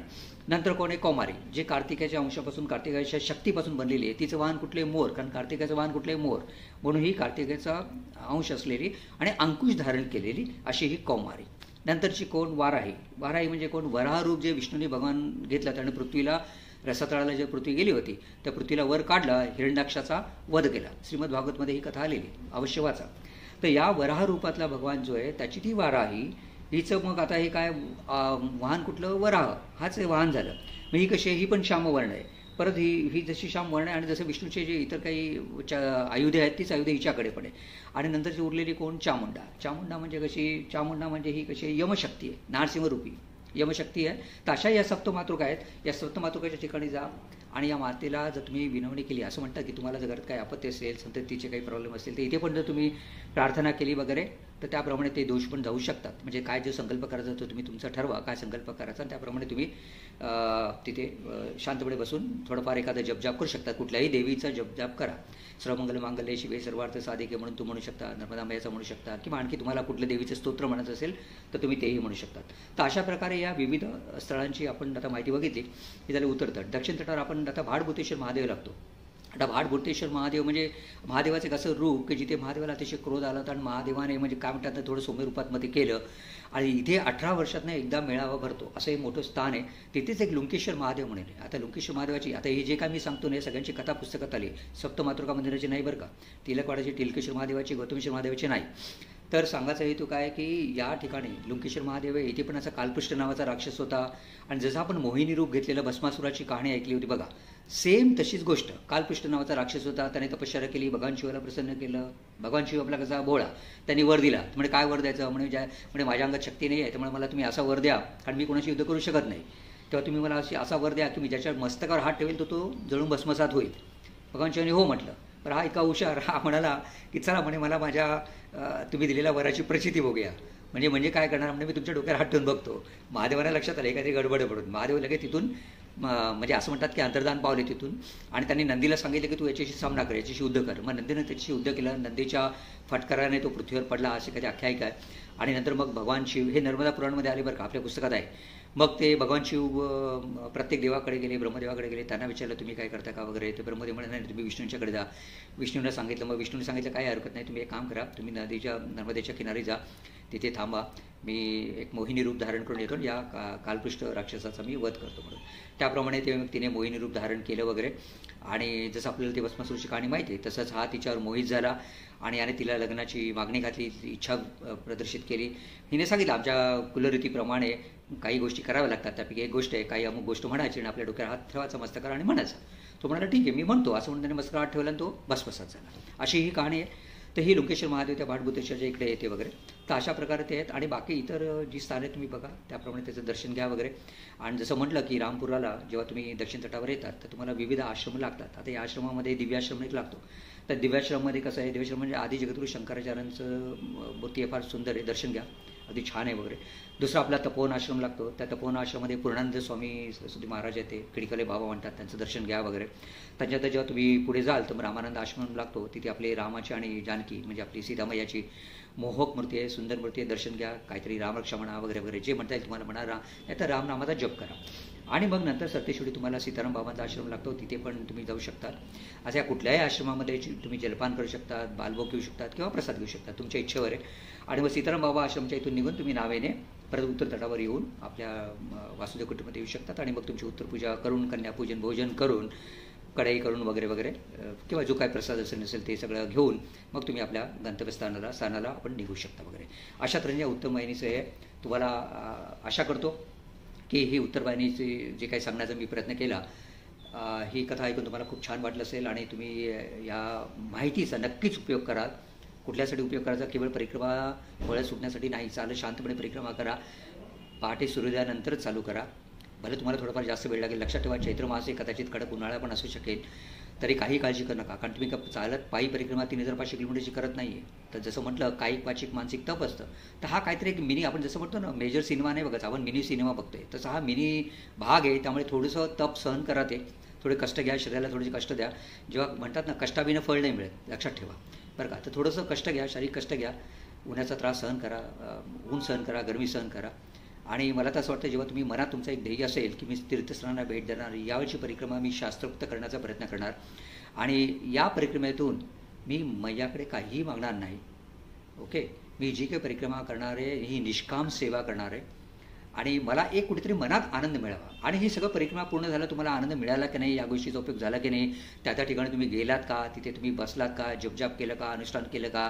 नंतर कोण आहे? कौमारी, जे कार्तिकाच्या अंशापासून कार्तिकाच्या शक्तीपासून बनलेली आहे. तिचं वाहन कुठले? मोर, कारण कार्तिकाचं वाहन कुठले? मोर, म्हणून ही कार्तिकाचा अंश असलेली आणि अंकुश धारण केलेली अशी ही कौमारी. नंतरची कोण? वाराही. वाराही म्हणजे कोण? वराहरूप जे विष्णूने भगवान घेतलं, त्याने पृथ्वीला रसातळाला जे पृथ्वी गेली होती त्या पृथ्वीला वर काढला, हिरण्याक्षाचा वध केला. श्रीमद भागवतमध्ये ही कथा आलेली, अवश्य वाचा. तर या वराह रूपातला भगवान जो आहे त्याची ती वाराही, हिचं मग आता हे काय वाहन कुठलं? वराह, हाच वाहन झालं. मग ही कशी आहे? ही पण श्यामवर्ण आहे. परत ही जशी श्यामवर्ण आहे आणि जसं विष्णूचे जे इतर काही आयुधे आहेत तीच आयुधे हिच्याकडे पण आहे. आणि नंतरची उरलेली कोण? चामुंडा. चामुंडा म्हणजे कशी? चामुंडा म्हणजे ही कशी आहे? यमशक्ती आहे, नारसिंहरूपी यमशक्ती आहे. तर अशा या सप्तमातृका आहेत. या सप्तमातृकाच्या ठिकाणी जा आणि या मातेला जर तुम्ही विनवणी केली, असं म्हणतात की तुम्हाला जर घरात काही आपत्ती असेल, संततीचे काही प्रॉब्लेम असतील, तर इथे पण जर तुम्ही प्रार्थना केली वगैरे तर त्याप्रमाणे ते दोष पण जाऊ शकतात. म्हणजे काय जो संकल्प करायचा तो तुम्ही तुमचा ठरवा, काय संकल्प करायचा, आणि त्याप्रमाणे तुम्ही तिथे शांतपणे बसून थोडंफार एखादा जपजाप करू शकता. कुठल्याही देवीचा जपजाप करा. सर्वमंगल मांगल्ये शिवे सर्वार्थ साधिके म्हणून तू म्हणू शकता, नर्मदामयाचा म्हणू शकता, किंवा आणखी तुम्हाला कुठलं देवीचं स्तोत्र म्हणायचं असेल तर तुम्ही तेही म्हणू शकतात. तर अशा प्रकारे या विविध स्थळांची आपण आता माहिती बघितली. ही झाली उत्तर तट. दक्षिण तटावर आपण आता भाडभूतेश्वर महादेव लागतो. आता भाडभूतेश्वर महादेव म्हणजे महादेवाचं एक असं रूप की जिथे महादेवाला अतिशय क्रोध आला होता आणि महादेवाने म्हणजे काय म्हणतात थोडं सौम्य रूपातमध्ये केलं, आणि इथे 18 वर्षातनं एकदा मेळावा भरतो, असं हे मोठं स्थान आहे. तिथेच एक लुंकेश्वर महादेव म्हणून आहे. आता लुंकेश्वर महादेवाची आता हे जे काय मी सांगतो ना, सगळ्यांची कथा पुस्तकात आली. सप्तमातृका मंदिराची नाही बरं का, तिलकवाडाची टिलकेश्वर महादेवाची, गौतमेश्वर महादेवाची नाही. तर सांगायचा हेतू काय की या ठिकाणी लुंकेश्वर महादेव आहे. इथे पण असा कालपृष्ठ नावाचा राक्षस होता, आणि जसं आपण मोहिनी रूप घेतलेलं भस्मासुराची कहाणी ऐकली होती बघा, सेम तशीच गोष्ट. कालपृष्ठ नावाचा राक्षस होता, त्याने तपश्चर्या केली, भगवान शिवाला प्रसन्न केलं. भगवान शिव आपला कसा भोळा, त्यांनी वर दिला. म्हणजे काय वर द्यायचं? म्हणजे माझ्या अंगात शक्ती नाही आहे, त्यामुळे मला तुम्ही असा वर द्या, कारण मी कोणाशी युद्ध करू शकत नाही. तेव्हा तुम्ही मला असा वर द्या की मी ज्याच्या मस्तकावर हात ठेवेल तो जळून भस्मसात होईल. भगवान शिवाने हो म्हटलं. पण हा इतका हुशार, हा म्हणाला की चला म्हणे मला माझ्या तुम्ही दिलेल्या वराची प्रचिती बघूया. म्हणजे काय करणार? म्हणजे मी तुमच्या डोक्यावर हात ठेवून बघतो. महादेवाला लक्षात आले काहीतरी गडबड पडून महादेव लगेच तिथून म्हणजे असं म्हणतात की अंतर्धान पावले तिथून, आणि त्यांनी नंदीला सांगितलं की तू याच्याशी सामना कर, याच्याशी युद्ध कर. मग नंदीने त्याच्याशी युद्ध केलं. नंदीच्या फटकाराने तो पृथ्वीवर पडला, अशी काही आख्यायिका आहे. आणि नंतर मग भगवान शिव, हे नर्मदा पुराणमध्ये आले बरं का, आपल्या पुस्तकात आहे. मग ते भगवान शिव प्रत्येक देवाकडे गेले, ब्रह्मदेवाकडे गेले, त्यांना विचारलं तुम्ही काय करता का वगैरे. ते ब्रह्मदेव म्हणत नाही, तुम्ही विष्णूंच्याकडे जा. विष्णूंना सांगितलं. मग विष्णूने सांगितलं काही हरकत नाही, तुम्ही एक काम करा, तुम्ही नर्मदेच्या किनारी जा, तिथे थांबा, मी एक मोहिनी रूप धारण करून येतो, या कालपृष्ठ राक्षसाचा मी वध करतो म्हणून. त्याप्रमाणे तिने मोहिनी रूप धारण केलं वगैरे. आणि जसं आपल्याला ते भस्मासुराची कहाणी माहिती आहे तसंच हा तिच्यावर मोहित झाला आणि याने तिला लग्नाची मागणी घातली, इच्छा प्रदर्शित केली. हिने सांगितलं आमच्या कुलरीतीप्रमाणे काही गोष्टी कराव्या लागतात, त्यापैकी एक गोष्ट आहे काही अमुक गोष्ट म्हणायची आणि आपल्या डोक्यावर हात ठेवायचा मस्तकावर आणि म्हणायचा. तो म्हणाला ठीक आहे मी म्हणतो, असं म्हणून त्याने मस्तकावर हात ठेवला आणि तो भस्मसात झाला. अशी ही कहाणी आहे. तर ही लुंकेश्वर महादेव त्या भाडभूतेश्वरच्या इकडे येते वगैरे. तर अशा प्रकारे ते आहेत. आणि बाकी इतर जी स्थाने तुम्ही बघा त्याप्रमाणे त्याचं दर्शन घ्या वगैरे. आणि जसं म्हटलं की रामपुराला जेव्हा तुम्ही दक्षिण तटावर येतात तर तुम्हाला विविध आश्रम लागतात. आता या आश्रमामध्ये दिव्याश्रम एक लागतो. तर दिव्याश्रममध्ये कसं आहे, दिव्याश्रम म्हणजे आदी जगद्गुरू शंकराचार्यांचं मूर्ती आहे, फार सुंदर आहे, दर्शन घ्या, अगदी छान आहे वगैरे. दुसरा आपला तपोवन आश्रम लागतो. त्या तपोवन आश्रमामध्ये पूर्णानंद स्वामी सरस्वती महाराज येते, किडकले बाबा म्हणतात, त्यांचं दर्शन घ्या वगैरे. त्याच्यानंतर जेव्हा तुम्ही पुढे जाल तर रामानंद आश्रम लागतो. तिथे आपले रामाची आणि जानकी म्हणजे आपली सीतामय्याची मोहक मूर्ती आहे, सुंदर मूर्ती आहे, दर्शन घ्या. काहीतरी रामरक्षा म्हणा वगैरे वगैरे जे म्हणता येईल तुम्हाला म्हणा, नाही तर रामनामाचा जप करा. आणि मग नंतर सत्यशोडी तुम्हाला सीताराम बाबांचा आश्रम लागतो, तिथे पण तुम्ही जाऊ शकतात. अशा कुठल्याही आश्रमामध्ये तुम्ही जलपान करू शकतात, बालभोग घेऊ शकतात किंवा प्रसाद घेऊ शकतात, तुमच्या इच्छेवर आहे. आणि मग सीताराम बाबा आश्रमच्या इथून निघून तुम्ही नावेने परत उत्तर तटावर येऊन आपल्या वासुदेव कुटुंबामध्ये येऊ शकतात. आणि मग तुमची उत्तरपूजा करून, कन्यापूजन भोजन करून, कढाई करून वगैरे वगैरे, किंवा जो काय प्रसाद असेल नसेल ते सगळं घेऊन मग तुम्ही आपल्या गंतव्यस्थानाला आपण निघू शकता वगैरे. अशा तऱ्हेने उत्तर वाहिनीचं आहे. तुम्हाला आशा करतो की ही उत्तर वाहिनीचे जे काही सांगण्याचा मी प्रयत्न केला, ही कथा ऐकून तुम्हाला खूप छान वाटलं असेल आणि तुम्ही या माहितीचा नक्कीच उपयोग कराल. कुठल्यासाठी उपयोग करायचा? केवळ परिक्रमा फळं सुटण्यासाठी नाही, चालत शांतपणे परिक्रमा करा. पहाटे सूर्योदयानंतरच चालू करा. भले तुम्हाला थोडाफार जास्त वेळ लागेल. लक्षात ठेवा चैत्र मास आहे, कदाचित कडक उन्हाळा पण असू शकेल, तरी काही काळजी करू नका, कारण तुम्ही चालत पायी परिक्रमा 3500 किलोमीटरची करत नाही आहे. तर जसं म्हटलं कायिक वाचिक मानसिक तप असतं, तर हा काहीतरी एक मिनी, आपण जसं म्हणतो ना मेजर सिनेमा नाही बघायचा, आपण मिनी सिनेमा बघतोय, तसा हा मिनी भाग आहे. त्यामुळे थोडंसं तप सहन करा, ते थोडे कष्ट घ्या, शरीराला थोडेसे कष्ट द्या. जेव्हा म्हणतात ना कष्टाविना फळ नाही मिळत, लक्षात ठेवा बरं का. तर थोडंसं कष्ट घ्या, शारीरिक कष्ट घ्या, उन्हाचा त्रास सहन करा, ऊन सहन करा, गरमी सहन करा. आणि मला तर असं वाटतं जेव्हा तुम्ही मनात तुमचं एक ध्येय असेल की मी तीर्थस्थानांना भेट देणार, यावेळची परिक्रमा मी शास्त्रोक्त करण्याचा प्रयत्न करणार आणि या परिक्रमेतून मी मैयाकडे काहीही मागणार नाही. ओके, मी जी काही परिक्रमा करणार आहे ही निष्काम सेवा करणार आहे आणि मला एक कुठेतरी मनात आनंद मिळावा. आणि ही सगळं परिक्रमा पूर्ण झालं, तुम्हाला आनंद मिळाला की नाही, या गोष्टीचा उपयोग झाला की नाही, त्या ठिकाणी तुम्ही गेलात का, तिथे तुम्ही बसलात का, जपजाप केलं का, अनुष्ठान केलं का,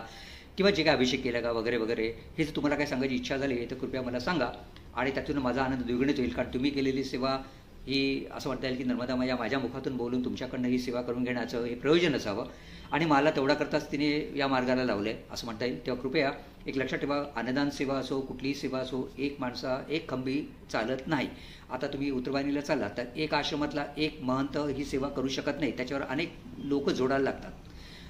किंवा जे काय अभिषेक केला का वगैरे वगैरे, हे जर तुम्हाला काय सांगायची इच्छा झाली तर कृपया मला सांगा आणि त्यातून माझा आनंद द्विगुणित होईल. कारण तुम्ही केलेली सेवा ही असं म्हणता येईल की नर्मदा मैया माझ्या मुखातून बोलून तुमच्याकडनं ही सेवा करून घेण्याचं हे प्रयोजन असावं आणि मला तेवढा करताच तिने या मार्गाला लावलं आहे असं म्हणता येईल. तेव्हा कृपया एक लक्षात ठेवा, अन्नदान सेवा असो, कुठलीही सेवा असो, एक माणसा एक खंबी चालत नाही. आता तुम्ही उत्तरवाहिनीला चालला तर एक आश्रमातला एक महंत ही सेवा करू शकत नाही, त्याच्यावर अनेक लोक जोडायला लागतात,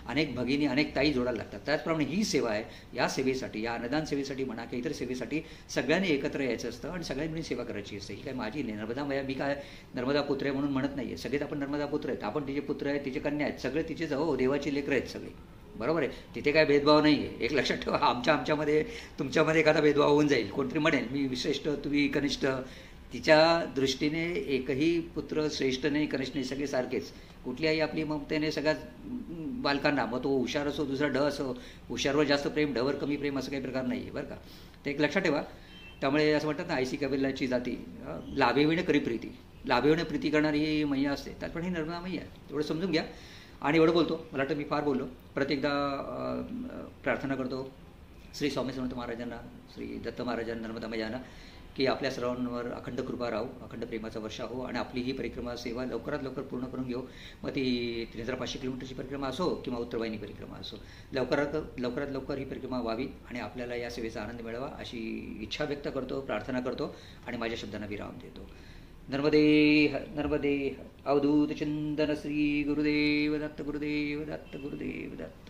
अनेक भगिनी, अनेक ताई जोडायला लागतात. त्याचप्रमाणे ही सेवा आहे, या सेवेसाठी, या अन्नदान सेवेसाठी म्हणा किंवा इतर सेवेसाठी सगळ्यांनी एकत्र यायचं असतं आणि सगळ्यांनी मिळून सेवा करायची असते. ही काय माझी नाही, नर्मदा मैया, मी काय नर्मदा पुत्र आहे म्हणून म्हणत नाही आहे. सगळेच आपण नर्मदा पुत्र आहेत, आपण तिचे पुत्र आहेत, तिचे कन्या आहेत, सगळे तिचेच हो देवाची लेकरं आहेत सगळे, बरोबर आहे. तिथे काय भेदभाव नाही आहे. एक लक्षात ठेवा, आमच्यामध्ये तुमच्यामध्ये एखादा भेदभाव होऊन जाईल, कोणतरी म्हणेल मी श्रेष्ठ तुम्ही कनिष्ठ. तिच्या दृष्टीने एकही पुत्र श्रेष्ठ नाही, कनिष्ठ नाही, सगळे सारखेच. कुठली आई आपली ममतेने सगळ्याच बालकांना, मग तो हुशार असो दुसरा ढ असो, हुशारवर जास्त प्रेम ढवर कमी प्रेम असं काही प्रकार नाही आहे बरं का. ते एक लक्षात ठेवा. त्यामुळे असं म्हणतात ना ऐसी कबिलाची जाती लाभेविणे करी प्रीती, लाभेविणे प्रीती करणारी ही मैया असते, त्यात पण ही नर्मदा मैया आहे, तेवढं समजून घ्या. आणि एवढं बोलतो, मला वाटतं मी फार बोललो. प्रत्येकदा प्रार्थना करतो श्री स्वामी समर्थ महाराजांना, श्री दत्त महाराजांना, नर्मदा मैयांना की आपल्या सर्वांवर अखंड कृपा राहो, अखंड प्रेमाचा वर्षा हो आणि आपली ही परिक्रमा सेवा लवकरात लवकर पूर्ण करून घेऊ. मग ती 3500 किलोमीटरची परिक्रमा असो किंवा उत्तरवाहिनी परिक्रमा असो, लवकरात लवकर ही परिक्रमा व्हावी आणि आपल्याला या सेवेचा आनंद मिळावा अशी इच्छा व्यक्त करतो, प्रार्थना करतो आणि माझ्या शब्दांना विराम देतो. नर्मदे नर्मदे. अवधूत चिंतन श्री गुरुदेव दत्त, गुरुदेव दत्त, गुरुदेव दत्त.